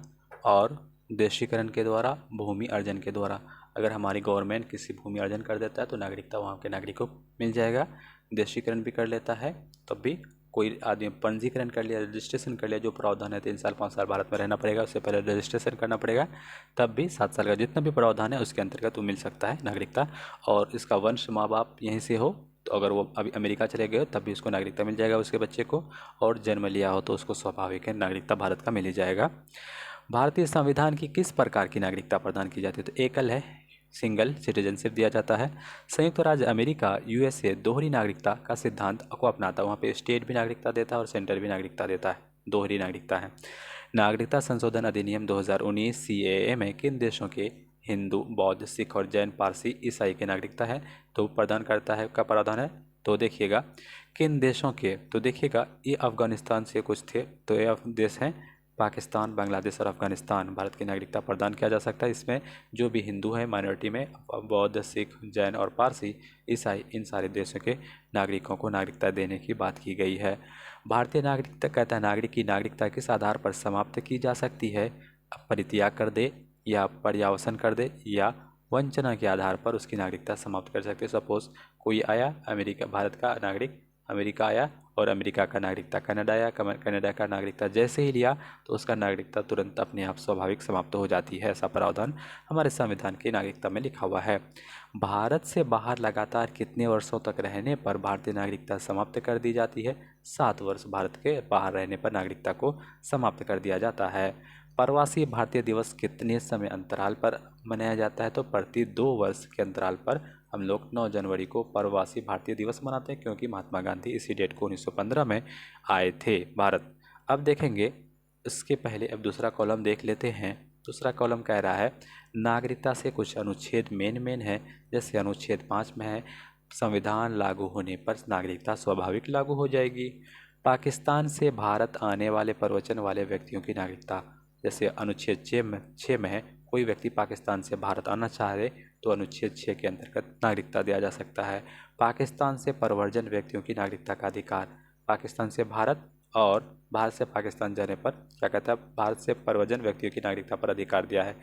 और देशीकरण के द्वारा, भूमि अर्जन के द्वारा। अगर हमारी गवर्नमेंट किसी भूमि अर्जन कर देता है तो नागरिकता वहाँ के नागरिक को मिल जाएगा। देशीकरण भी कर लेता है तब भी, कोई आदमी पंजीकरण कर लिया, रजिस्ट्रेशन कर लिया, जो प्रावधान है 3 साल 5 साल भारत में रहना पड़ेगा, उससे पहले रजिस्ट्रेशन करना पड़ेगा, तब भी 7 साल का जितना भी प्रावधान है उसके अंतर्गत वो मिल सकता है नागरिकता। और इसका वंश माँ बाप यहीं से हो तो अगर वो अभी अमेरिका चले गए तब भी उसको नागरिकता मिल जाएगा उसके बच्चे को, और जन्म लिया हो तो उसको स्वाभाविक है नागरिकता भारत का मिल ही जाएगा। भारतीय संविधान की किस प्रकार की नागरिकता प्रदान की जाती है? तो एकल है, सिंगल सिटीजनशिप दिया जाता है। संयुक्त राज्य अमेरिका यूएसए दोहरी नागरिकता का सिद्धांत को अपनाता है। वहाँ पे स्टेट भी नागरिकता देता है और सेंटर भी नागरिकता देता है, दोहरी नागरिकता है। नागरिकता संशोधन अधिनियम 2019 सीएए में किन देशों के हिंदू, बौद्ध, सिख और जैन, पारसी, ईसाई की नागरिकता है तो प्रदान करता है? का प्रावधान है तो देखिएगा किन देशों के, तो देखिएगा ये अफगानिस्तान से कुछ थे, तो ये देश हैं पाकिस्तान, बांग्लादेश और अफगानिस्तान। भारत की नागरिकता प्रदान किया जा सकता है। इसमें जो भी हिंदू है माइनॉरिटी में, बौद्ध, सिख, जैन और पारसी, ईसाई, इन सारे देशों के नागरिकों को नागरिकता देने की बात की गई है। भारतीय नागरिकता कहता है नागरिक की नागरिकता किस आधार पर समाप्त की जा सकती है? परित्याग कर दे या पर्यावसन कर दे या वंचना के आधार पर उसकी नागरिकता समाप्त कर सकते हैं। सपोज कोई आया अमेरिका, भारत का नागरिक अमेरिका आया और अमेरिका का नागरिकता कनाडा आया, कनाडा का नागरिकता जैसे ही लिया तो उसका नागरिकता तुरंत अपने आप स्वाभाविक समाप्त हो जाती है। ऐसा प्रावधान हमारे संविधान की नागरिकता में लिखा हुआ है। भारत से बाहर लगातार कितने वर्षों तक रहने पर भारतीय नागरिकता समाप्त कर दी जाती है? 7 वर्ष भारत के बाहर रहने पर नागरिकता को समाप्त कर दिया जाता है। प्रवासी भारतीय दिवस कितने समय अंतराल पर मनाया जाता है? तो प्रति 2 वर्ष के अंतराल पर हम लोग 9 जनवरी को प्रवासी भारतीय दिवस मनाते हैं, क्योंकि महात्मा गांधी इसी डेट को 1915 में आए थे भारत। अब देखेंगे इसके पहले अब दूसरा कॉलम देख लेते हैं। दूसरा कॉलम कह रहा है नागरिकता से कुछ अनुच्छेद मेन है, जैसे अनुच्छेद 5 में है संविधान लागू होने पर नागरिकता स्वाभाविक लागू हो जाएगी। पाकिस्तान से भारत आने वाले प्रवचन वाले व्यक्तियों की नागरिकता, जैसे अनुच्छेद 6 में है कोई व्यक्ति पाकिस्तान से भारत आना चाहे तो अनुच्छेद 6 के अंतर्गत नागरिकता दिया जा सकता है। पाकिस्तान से प्रव्रजन व्यक्तियों की नागरिकता का अधिकार, पाकिस्तान से भारत और भारत से पाकिस्तान जाने पर क्या कहता है, भारत से प्रव्रजन व्यक्तियों की नागरिकता पर अधिकार दिया है।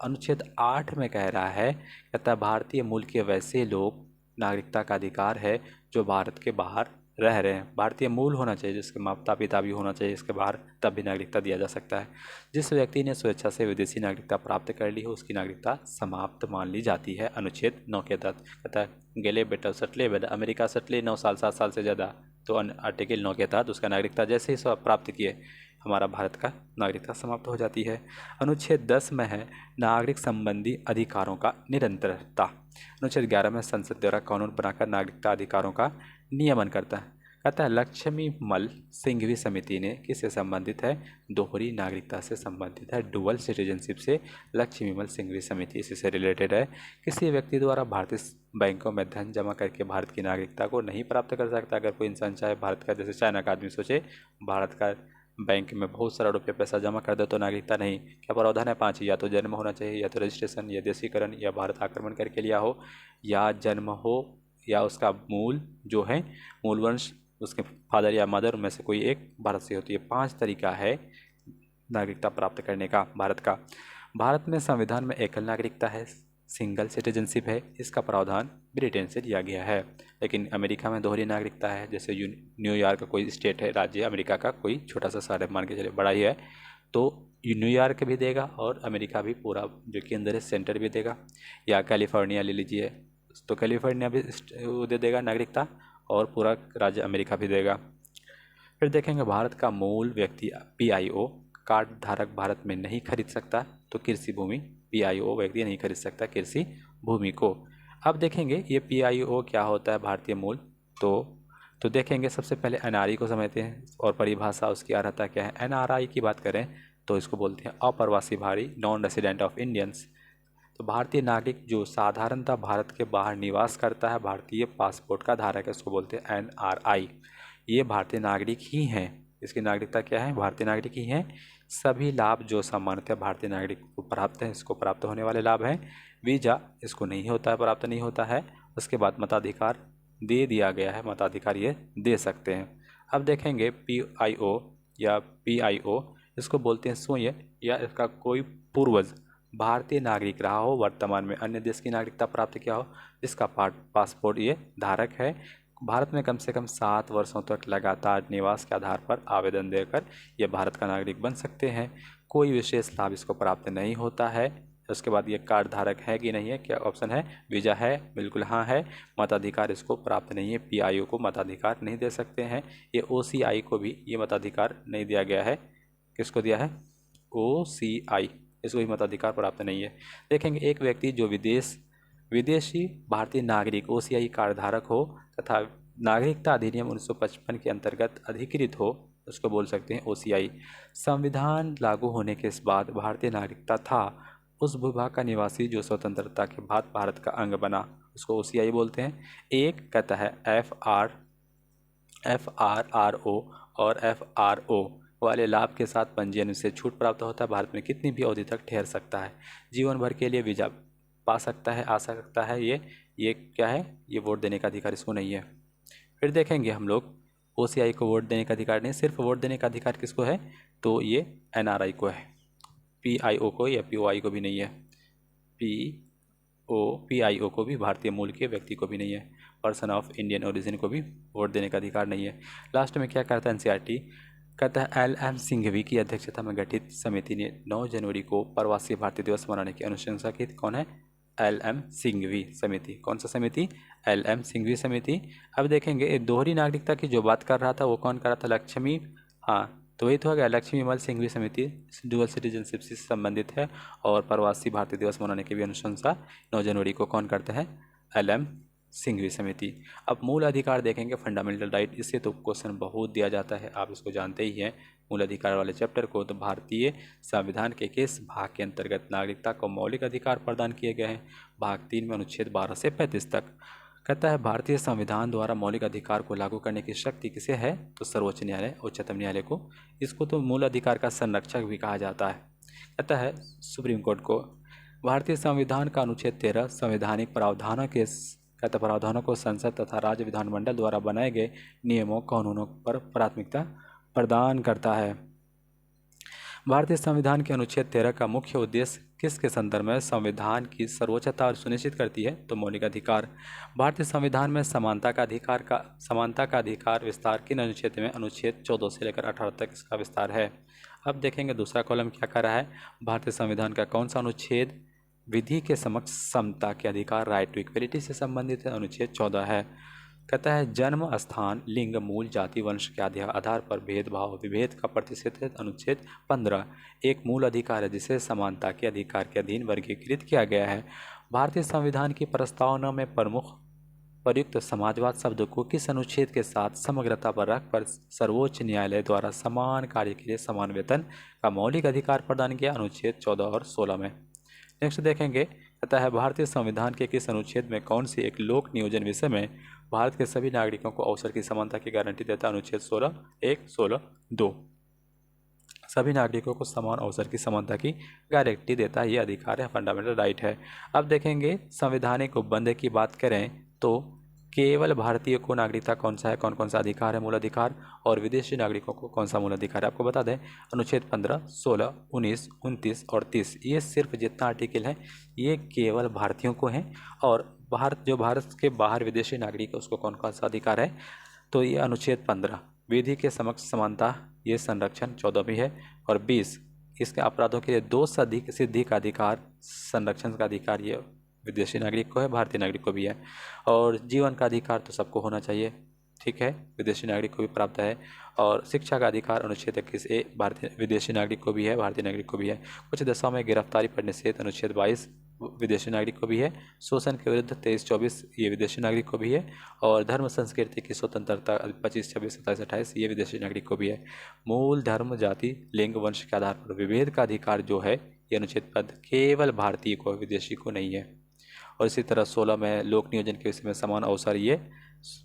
अनुच्छेद 8 में कह रहा है, कहता है भारतीय मूल के वैसे लोग नागरिकता का अधिकार है जो भारत के बाहर रह रहे हैं। भारतीय मूल होना चाहिए, जिसके माता पिता भी होना चाहिए इसके बाहर, तब भी नागरिकता दिया जा सकता है। जिस व्यक्ति ने स्वेच्छा से विदेशी नागरिकता प्राप्त कर ली हो उसकी नागरिकता समाप्त मान ली जाती है। अनुच्छेद 9 के तहत कहता है गेले बेटा सटले बेटा अमेरिका सटले 9 साल 7 साल से ज़्यादा, तो आर्टिकल 9 के तहत उसका नागरिकता जैसे ही प्राप्त किए हमारा भारत का नागरिकता समाप्त हो जाती है। अनुच्छेद 10 में है नागरिक संबंधी अधिकारों का निरंतरता। अनुच्छेद 11 में संसद द्वारा कानून बनाकर नागरिकता अधिकारों का नियमन करता है। कहता है लक्ष्मीमल सिंघवी समिति ने किससे संबंधित है? दोहरी नागरिकता से संबंधित है, डुअल सिटीजनशिप से लक्ष्मीमल सिंघवी समिति इसी से रिलेटेड है। किसी व्यक्ति द्वारा भारतीय बैंकों में धन जमा करके भारत की नागरिकता को नहीं प्राप्त कर सकता। अगर कोई इंसान चाहे भारत का, जैसे चाइना का आदमी सोचे भारत का बैंक में बहुत सारा रुपया पैसा जमा कर दे तो नागरिकता नहीं, क्या प्रावधान है? 5, या तो जन्म होना चाहिए, या तो रजिस्ट्रेशन, या देशीकरण, या भारत आक्रमण करके लिया हो, या जन्म हो, या उसका मूल जो है मूल वंश उसके फादर या मदर में से कोई एक भारत से होती है। 5 तरीका है नागरिकता प्राप्त करने का भारत का। भारत में संविधान में एकल नागरिकता है, सिंगल सिटीजनशिप है, इसका प्रावधान ब्रिटेन से लिया गया है। लेकिन अमेरिका में दोहरी नागरिकता है, जैसे न्यूयॉर्क का कोई स्टेट है, राज्य अमेरिका का कोई छोटा सा शहर मान के चले बड़ा ही है, तो न्यूयॉर्क भी देगा और अमेरिका भी पूरा जो केंद्र है सेंटर भी देगा। या कैलिफोर्निया ले लीजिए तो कैलिफोर्निया भी वो दे देगा नागरिकता और पूरा राज्य अमेरिका भी देगा। फिर देखेंगे भारत का मूल व्यक्ति PIO कार्ड धारक भारत में नहीं खरीद सकता, तो कृषि भूमि PIO व्यक्ति नहीं खरीद सकता कृषि भूमि को। अब देखेंगे ये PIO क्या होता है भारतीय मूल, तो देखेंगे सबसे पहले NRI को समझते हैं और परिभाषा उसकी अर्हता क्या है। NRI की बात करें तो इसको बोलते हैं अप्रवासी भारी, नॉन रेसिडेंट ऑफ इंडियंस। तो भारतीय नागरिक जो साधारणतः भारत के बाहर निवास करता है, भारतीय पासपोर्ट का धारक है, उसको बोलते हैं NRI। ये भारतीय नागरिक ही हैं, इसकी नागरिकता क्या है? भारतीय नागरिक ही हैं। सभी लाभ जो सामान्यतः भारतीय नागरिक को प्राप्त हैं इसको प्राप्त होने वाले लाभ हैं। वीज़ा इसको नहीं होता है, प्राप्त नहीं होता है। उसके बाद मताधिकार दे दिया गया है, मताधिकार ये दे सकते हैं। अब देखेंगे PIO या PIO, इसको बोलते हैं स्वयं या इसका कोई पूर्वज भारतीय नागरिक रहा हो, वर्तमान में अन्य देश की नागरिकता प्राप्त किया हो, इसका पासपोर्ट ये धारक है। भारत में कम से कम 7 वर्षों तक लगातार निवास के आधार पर आवेदन देकर ये भारत का नागरिक बन सकते हैं। कोई विशेष लाभ इसको प्राप्त नहीं होता है। उसके बाद ये कार्ड धारक है कि नहीं है, क्या ऑप्शन है? वीज़ा है, बिल्कुल हाँ है। मताधिकार इसको प्राप्त नहीं है, PIO को मताधिकार नहीं दे सकते हैं। ये OCI को भी ये मताधिकार नहीं दिया गया है। किसको दिया है? OCI, इसको भी मताधिकार प्राप्त नहीं है। देखेंगे एक व्यक्ति जो विदेशी भारतीय नागरिक OCI कार्ड धारक हो तथा नागरिकता अधिनियम 1955 के अंतर्गत अधिकृत हो, उसको बोल सकते हैं OCI। संविधान लागू होने के बाद भारतीय नागरिकता था उस भूभाग का निवासी जो स्वतंत्रता के बाद भारत का अंग बना, उसको OCI बोलते हैं। एक कहता है FRRO और FRO वाले लाभ के साथ पंजीयन से छूट प्राप्त होता है। भारत में कितनी भी अवधि तक ठहर सकता है, जीवन भर के लिए वीज़ा पा सकता है, आ सकता है। ये क्या है? ये वोट देने का अधिकार इसको नहीं है। फिर देखेंगे हम लोग OCI को वोट देने का अधिकार नहीं, सिर्फ वोट देने का अधिकार किसको है? तो ये NRI को है। PIO को या POI को भी नहीं है। PIO को भी भारतीय मूल के व्यक्ति को भी नहीं है। पर्सन ऑफ इंडियन ओरिजिन को भी वोट देने का अधिकार नहीं है। लास्ट में क्या करता है NCERT, कहता है LM सिंघवी की अध्यक्षता में गठित समिति ने 9 जनवरी को प्रवासी भारतीय दिवस मनाने की अनुशंसा की। कौन है? LM सिंघवी समिति। कौन सा समिति? LM सिंघवी समिति। अब देखेंगे दोहरी नागरिकता की जो बात कर रहा था वो कौन कर रहा था? लक्ष्मी, हाँ तो वही तो हो गया, लक्ष्मी विमल सिंघवी समिति डुअल सिटीजनशिप से संबंधित है और प्रवासी भारतीय दिवस मनाने की भी अनुशंसा 9 जनवरी को कौन करता है? LM सिंघवी समिति। अब मूल अधिकार देखेंगे, फंडामेंटल राइट, इससे तो क्वेश्चन बहुत दिया जाता है, आप इसको जानते ही हैं मूल अधिकार वाले चैप्टर को। तो भारतीय संविधान के किस भाग के अंतर्गत नागरिकता को मौलिक अधिकार प्रदान किए गए हैं? भाग 3 में अनुच्छेद 12 से 35 तक। कहता है भारतीय संविधान द्वारा मौलिक अधिकार को लागू करने की शक्ति किसे है? तो सर्वोच्च न्यायालय, उच्चतम न्यायालय को। इसको तो मूल अधिकार का संरक्षक भी कहा जाता है। कहता है सुप्रीम कोर्ट को। भारतीय संविधान का अनुच्छेद 13 संवैधानिक प्रावधानों को संसद तथा राज्य विधानमंडल द्वारा बनाए गए नियमों कानूनों पर प्राथमिकता प्रदान करता है। भारतीय संविधान के अनुच्छेद 13 का मुख्य उद्देश्य किसके संदर्भ में संविधान की सर्वोच्चता सुनिश्चित करती है? तो मौलिक अधिकार। भारतीय संविधान में समानता का अधिकार विस्तार किन अनुच्छेद में? अनुच्छेद 14 से लेकर 18 तक इसका विस्तार है। अब देखेंगे दूसरा कॉलम क्या कर रहा है, भारतीय संविधान का कौन सा अनुच्छेद विधि के समक्ष समता के अधिकार, राइट टू इक्वलिटी से संबंधित है? अनुच्छेद 14 है। कहता है जन्म स्थान लिंग मूल जाति वंश के आधार पर भेदभाव विभेद का प्रतिषेध है। अनुच्छेद 15 एक मूल अधिकार है जिसे समानता के अधिकार के अधीन वर्गीकृत किया गया है। भारतीय संविधान की प्रस्तावना में प्रयुक्त समाजवाद शब्द को किस अनुच्छेद के साथ समग्रता पर रखकर सर्वोच्च न्यायालय द्वारा समान कार्य के लिए समान वेतन का मौलिक अधिकार प्रदान किया? अनुच्छेद 14 और 16 में। नेक्स्ट देखेंगे, कहता है भारतीय संविधान के किस अनुच्छेद में कौन सी एक लोक नियोजन विषय में भारत के सभी नागरिकों को अवसर की समानता की गारंटी देता है? अनुच्छेद 16(1), 16(2) सभी नागरिकों को समान अवसर की समानता की गारंटी देता है, ये अधिकार है, फंडामेंटल राइट है। अब देखेंगे संवैधानिक उपबंध की बात करें तो केवल भारतीय को नागरिकता कौन सा है, कौन कौन सा अधिकार है मूल अधिकार, और विदेशी नागरिकों को कौन सा मूल अधिकार है? आपको बता दें अनुच्छेद 15, 16, 19, 29 और 30 ये सिर्फ जितना आर्टिकल है ये केवल भारतीयों को हैं, और भारत के बाहर विदेशी नागरिक है उसको कौन कौन सा अधिकार है? तो ये अनुच्छेद 15 विधि के समक्ष समानता ये संरक्षण 14 भी है, और 20 इसके अपराधों के लिए 2 सिद्धि का अधिकार संरक्षण का अधिकार ये विदेशी नागरिक को है, भारतीय नागरिक को भी है, और जीवन का अधिकार तो सबको होना चाहिए, ठीक है, विदेशी नागरिक को भी प्राप्त है, और शिक्षा का अधिकार अनुच्छेद 21A भारतीय विदेशी नागरिक को भी है, भारतीय नागरिक को भी है। कुछ देशों में गिरफ्तारी पर निषेध अनुच्छेद 22 विदेशी नागरिक को भी है। शोषण के विरुद्ध 23-24 ये विदेशी नागरिक को भी है, और धर्म संस्कृति की स्वतंत्रता 25, 26, 27, 28 ये विदेशी नागरिक को भी है। मूल धर्म जाति लिंग वंश के आधार पर विभेद का अधिकार जो है ये अनुच्छेद पद केवल भारतीय को, विदेशी को नहीं है। और इसी तरह 16 में लोक नियोजन के विषय में समान अवसर ये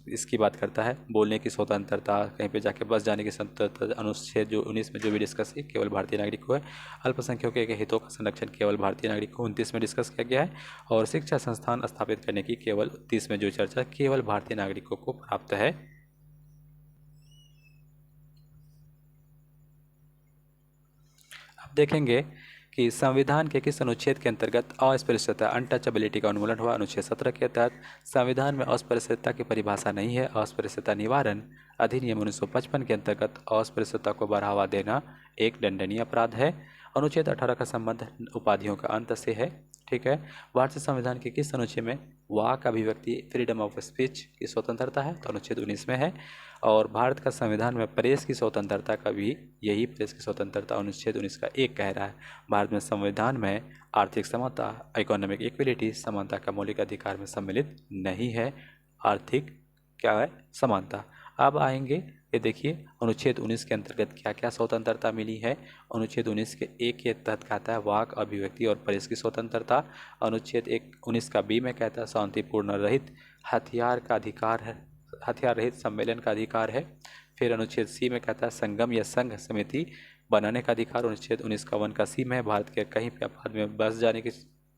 इसकी बात करता है। बोलने की स्वतंत्रता, कहीं पे जाके बस जाने की स्वतंत्रता अनुच्छेद जो 19 में जो भी डिस्कस की केवल भारतीय नागरिक को है। अल्पसंख्यकों के हितों का संरक्षण केवल भारतीय नागरिक को 29 में डिस्कस किया गया है, और शिक्षा संस्थान स्थापित करने की केवल 30 में जो चर्चा केवल भारतीय नागरिकों को प्राप्त है। अब देखेंगे कि संविधान के किस अनुच्छेद के अंतर्गत अस्पृश्यता अनटचेबिलिटी का उन्मूलन हुआ? अनुच्छेद 17 के तहत संविधान में अस्पृश्यता की परिभाषा नहीं है। अस्पृश्यता निवारण अधिनियम 1955 के अंतर्गत अस्पृश्यता को बढ़ावा देना एक दंडनीय अपराध है। अनुच्छेद 18 का संबंध उपाधियों का अंत से है, ठीक है। भारतीय संविधान के किस अनुच्छेद में वाक अभिव्यक्ति फ्रीडम ऑफ स्पीच की स्वतंत्रता है? तो अनुच्छेद 19 में है। और भारत का संविधान में प्रेस की स्वतंत्रता का भी यही प्रेस की स्वतंत्रता अनुच्छेद 19 का 1 कह रहा है। भारत में संविधान में आर्थिक समानता इकोनॉमिक इक्विलिटी समानता का मौलिक अधिकार में सम्मिलित नहीं है। आर्थिक क्या है? समानता। अब आएंगे ये देखिए अनुच्छेद 19 के अंतर्गत क्या क्या स्वतंत्रता मिली है। अनुच्छेद 19 के 1 के तहत कहता है वाक अभिव्यक्ति और प्रेस की स्वतंत्रता। अनुच्छेद 19 का बी में कहता है शांतिपूर्ण रहित हथियार का अधिकार है, हथियार रहित सम्मेलन का अधिकार है। फिर अनुच्छेद सी में कहता है संगम या संघ समिति बनाने का अधिकार। अनुच्छेद 19 का 1 का सी में है भारत के कहीं भी आबाद में बस जाने की।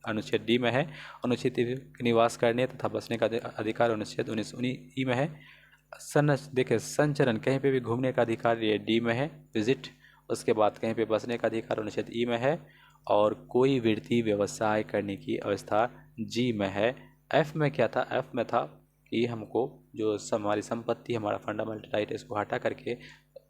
अनुच्छेड डी में है अनुच्छेद निवास करने तथा बसने का अधिकार। अनुच्छेद 19 ई में है देखिए संचरण कहीं पे भी घूमने का अधिकार, ये डी में है विजिट। उसके बाद कहीं पे बसने का अधिकार अनुच्छेद ई में है। और कोई वृत्ति व्यवसाय करने की अवस्था जी में है। एफ में क्या था, एफ में था कि हमको जो हमारी संपत्ति, हमारा फंडामेंटल राइट, इसको हटा करके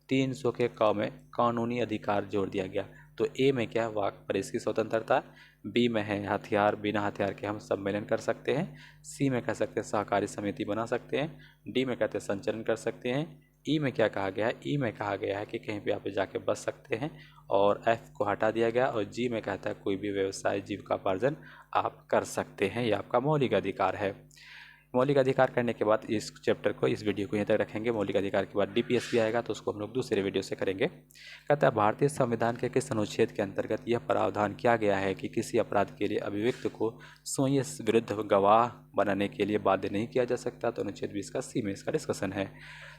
300 के क में कानूनी अधिकार जोड़ दिया गया। तो ए में क्या है, वाक प्रेस की स्वतंत्रता। बी में है हथियार, बिना हथियार के हम सम्मेलन कर सकते हैं। सी में कह सकते हैं सहकारी समिति बना सकते हैं। डी में कहते हैं संचलन कर सकते हैं। ई में क्या कहा गया है, ई में कहा गया है कि कहीं पे आप जाके बच सकते हैं, और एफ को हटा दिया गया। और जी में कहता है कोई भी व्यवसाय जीविकोपार्जन आप कर सकते हैं, ये आपका मौलिक अधिकार है। मौलिक अधिकार करने के बाद इस चैप्टर को, इस वीडियो को यहीं तक रखेंगे। मौलिक अधिकार के बाद डीपीएसपी आएगा तो उसको हम लोग दूसरे वीडियो से करेंगे। कहता है भारतीय संविधान के किस अनुच्छेद के अंतर्गत यह प्रावधान किया गया है कि किसी अपराध के लिए अभियुक्त को स्वयं विरुद्ध गवाह बनाने के लिए बाध्य नहीं किया जा सकता। तो अनुच्छेद 20 का सी में इसका डिस्कशन है।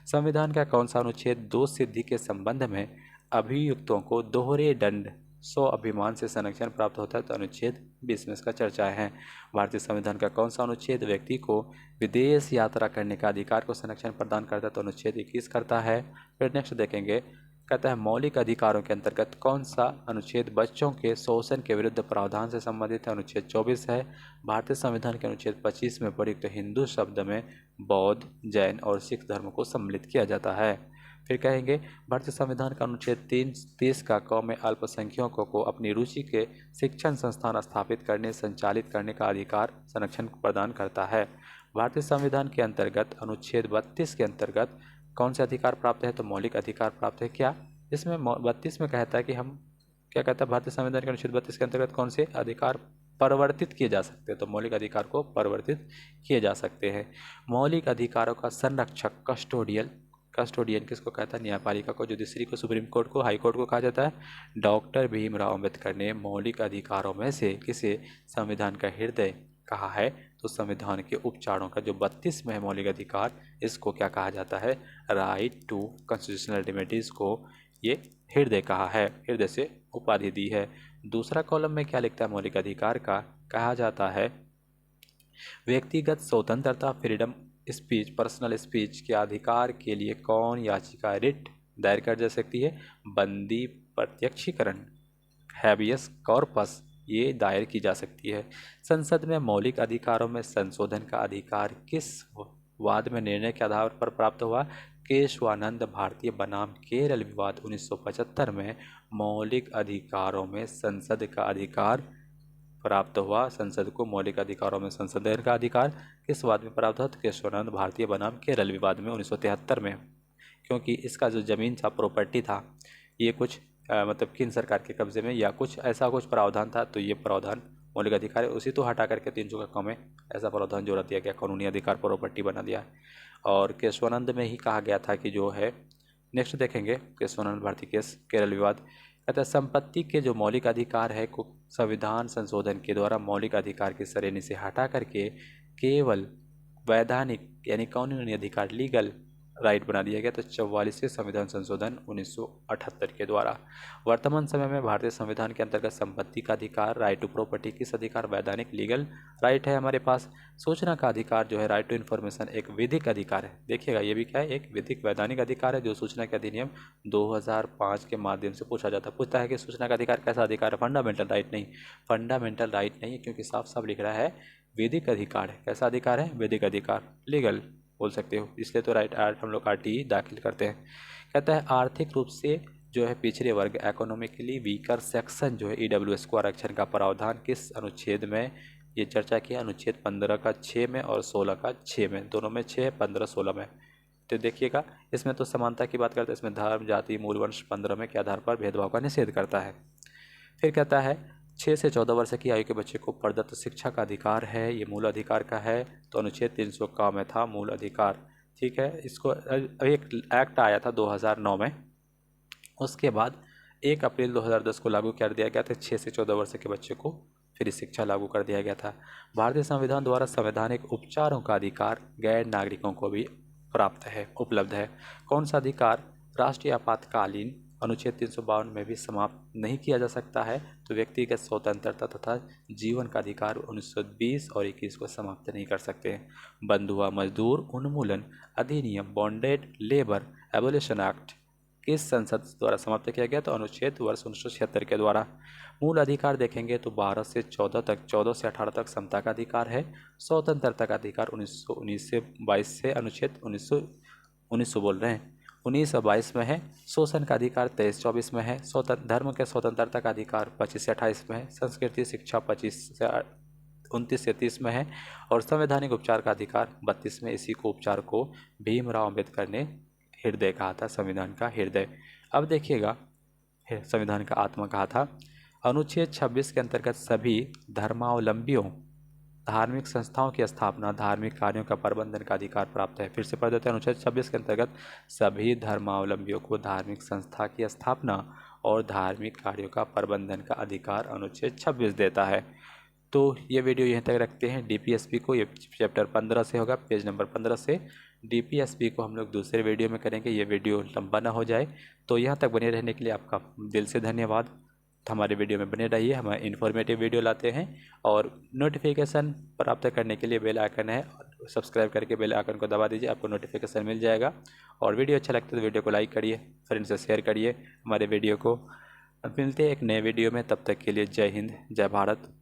संविधान का कौन सा अनुच्छेद दोष सिद्धि के संबंध में अभियुक्तों को दोहरे दंड स्वाभिमान से संरक्षण प्राप्त होता है। तो अनुच्छेद 20 में इसका चर्चा है। भारतीय संविधान का कौन सा अनुच्छेद व्यक्ति को विदेश यात्रा करने का अधिकार को संरक्षण प्रदान करता है। तो अनुच्छेद 21 करता है। फिर नेक्स्ट देखेंगे, कहता है मौलिक अधिकारों के अंतर्गत कौन सा अनुच्छेद बच्चों के शोषण के विरुद्ध प्रावधान से संबंधित है। अनुच्छेद 24 है। भारतीय संविधान के अनुच्छेद 25 में प्रयुक्त हिंदू शब्द में बौद्ध, जैन और सिख धर्म को सम्मिलित किया जाता है। फिर कहेंगे भारतीय संविधान का अनुच्छेद 30 का क में अल्पसंख्यकों को अपनी रुचि के शिक्षण संस्थान स्थापित करने, संचालित करने का अधिकार संरक्षण प्रदान करता है। भारतीय संविधान के अंतर्गत अनुच्छेद 32 के अंतर्गत कौन से अधिकार प्राप्त है। तो मौलिक अधिकार प्राप्त है। क्या इसमें 32 में कहता है कि हम क्या कहता है, भारतीय संविधान के अनुच्छेद 32 के अंतर्गत कौन से अधिकार परिवर्तित किए जा सकते हैं। तो मौलिक अधिकार को परिवर्तित किए जा सकते हैं। मौलिक अधिकारों का संरक्षक कस्टोडियन किसको कहता है, न्यायपालिका को, जुडिशरी को, सुप्रीम कोर्ट को, हाई कोर्ट को कहा जाता है। डॉक्टर भीमराव अंबेडकर ने मौलिक अधिकारों में से किसे संविधान का हृदय कहा है। तो संविधान के उपचारों का जो 32 में है मौलिक अधिकार, इसको क्या कहा जाता है, राइट टू कॉन्स्टिट्यूशनल रेमेडीज को ये हृदय कहा है, हृदय से उपाधि दी है। दूसरा कॉलम में क्या लिखता है, मौलिक अधिकार का कहा जाता है व्यक्तिगत स्वतंत्रता, फ्रीडम स्पीच, पर्सनल स्पीच के अधिकार के लिए कौन याचिका रिट दायर कर जा सकती है। बंदी प्रत्यक्षीकरण, हैबियस कॉर्पस, ये दायर की जा सकती है। संसद में मौलिक अधिकारों में संशोधन का अधिकार किस वाद में निर्णय के आधार पर प्राप्त हुआ। केशवानंद भारतीय बनाम केरल विवाद 1975 में मौलिक अधिकारों में संसद का अधिकार प्राप्त हुआ। संसद को मौलिक अधिकारों में संशोधन का अधिकार किस वाद में प्राप्त हुआ। तो केशवानंद भारतीय बनाम केरल विवाद में 1973 में, क्योंकि इसका जो ज़मीन था, प्रॉपर्टी था, ये कुछ मतलब केंद्र सरकार के कब्जे में या कुछ ऐसा कुछ प्रावधान था। तो ये प्रावधान मौलिक अधिकार है, उसी तो हटा करके 300 का कम में ऐसा प्रावधान जोड़ा दिया गया, कानूनी अधिकार प्रॉपर्टी बना दिया। और केशवानंद में ही कहा गया था कि जो है, नेक्स्ट देखेंगे केशवानंद भारती केस, केरल विवाद। कहता है संपत्ति के जो मौलिक अधिकार है को संविधान संशोधन के द्वारा मौलिक अधिकार की श्रेणी से हटा करके केवल वैधानिक यानी कानूनी अधिकार, लीगल राइट बना दिया गया। तो 44वें संविधान संशोधन 1978 के द्वारा। वर्तमान समय में भारतीय संविधान के अंतर्गत संपत्ति का अधिकार, राइट टू प्रॉपर्टी, किस अधिकार, वैधानिक लीगल राइट है हमारे पास। सूचना का अधिकार जो है, राइट टू इन्फॉर्मेशन, एक विधिक अधिकार है। देखिएगा ये भी क्या है, एक विधिक वैधानिक अधिकार है जो सूचना के अधिनियम 2005 के माध्यम से पूछता है कि सूचना का अधिकार कैसा अधिकार है, फंडामेंटल राइट नहीं, फंडामेंटल राइट नहीं है, क्योंकि साफ साफ लिख रहा है वैदिक अधिकार है। कैसा अधिकार है, वैदिक अधिकार, लीगल बोल सकते हो, इसलिए तो राइट आर्ट हम लोग आरटीई दाखिल करते हैं। कहता है आर्थिक रूप से जो है पिछड़े वर्ग, इकोनॉमिकली वीकर सेक्शन जो है, ईडब्ल्यूएस को आरक्षण का प्रावधान किस अनुच्छेद में ये चर्चा किया। अनुच्छेद 15 का 6 में और 16 का 6 में, दोनों में 6, 15, 16 में। तो देखिएगा इसमें तो समानता की बात करते हैं, इसमें धर्म, जाति, मूल वंश 15 में के आधार पर भेदभाव का निषेध करता है। फिर कहता है 6 से 14 वर्ष की आयु के बच्चे को प्रदत्त शिक्षा का अधिकार है, ये मूल अधिकार का है। तो अनुच्छेद 300 का में था मूल अधिकार, ठीक है। इसको एक एक्ट आया था 2009 में, उसके बाद 1 अप्रैल 2010 को लागू कर दिया गया था। 6 से 14 वर्ष के बच्चे को फ्री शिक्षा लागू कर दिया गया था। भारतीय संविधान द्वारा संवैधानिक उपचारों का अधिकार गैर नागरिकों को भी प्राप्त है, उपलब्ध है। कौन सा अधिकार राष्ट्रीय आपातकालीन अनुच्छेद 352 में भी समाप्त नहीं किया जा सकता है। तो व्यक्तिगत स्वतंत्रता तथा जीवन का अधिकार 1920 और 21 को समाप्त नहीं कर सकते। बंधुआ मजदूर उन्मूलन अधिनियम, बॉन्डेड लेबर एबोलिशन एक्ट किस संसद द्वारा समाप्त किया गया? तो अनुच्छेद वर्ष 1976 के द्वारा। मूल अधिकार देखेंगे तो 12 से 14 तक, 14 से 18 तक समता का अधिकार है। स्वतंत्रता का अधिकार 1919 से 22 से अनुच्छेद 1900 बोल रहे हैं 1922 में है। शोषण का अधिकार 23-24 में है। स्वतंत्र धर्म के स्वतंत्रता का अधिकार 25 से 28 में है। संस्कृति शिक्षा 25 से 29 से 30 में है। और संवैधानिक उपचार का अधिकार 32 में। इसी को उपचार को भीमराव अम्बेडकर ने हृदय कहा था, संविधान का हृदय। अब देखिएगा, संविधान का आत्मा कहा था। अनुच्छेद 26 के अंतर्गत सभी धर्मावलंबियों, धार्मिक संस्थाओं की स्थापना, धार्मिक कार्यों का प्रबंधन का अधिकार प्राप्त है। फिर से पढ़ देते हैं। अनुच्छेद 26 के अंतर्गत सभी धर्मावलंबियों को धार्मिक संस्था की स्थापना और धार्मिक कार्यों का प्रबंधन का अधिकार अनुच्छेद 26 देता है। तो ये वीडियो यहीं तक रखते हैं। डीपीएसपी को ये चैप्टर 15 से होगा, पेज नंबर 15 से। डीपीएसपी को हम लोग दूसरे वीडियो में करेंगे, ये वीडियो लंबा ना हो जाए। तो यहाँ तक बने रहने के लिए आपका दिल से धन्यवाद। हमारे वीडियो में बने रहिए, हम इन्फॉर्मेटिव वीडियो लाते हैं। और नोटिफिकेशन प्राप्त करने के लिए बेल आइकन है, सब्सक्राइब करके बेल आइकन को दबा दीजिए, आपको नोटिफिकेशन मिल जाएगा। और वीडियो अच्छा लगता है तो वीडियो को लाइक करिए, फ्रेंड से शेयर करिए हमारे वीडियो को। अब मिलते हैं एक नए वीडियो में, तब तक के लिए जय हिंद, जय भारत।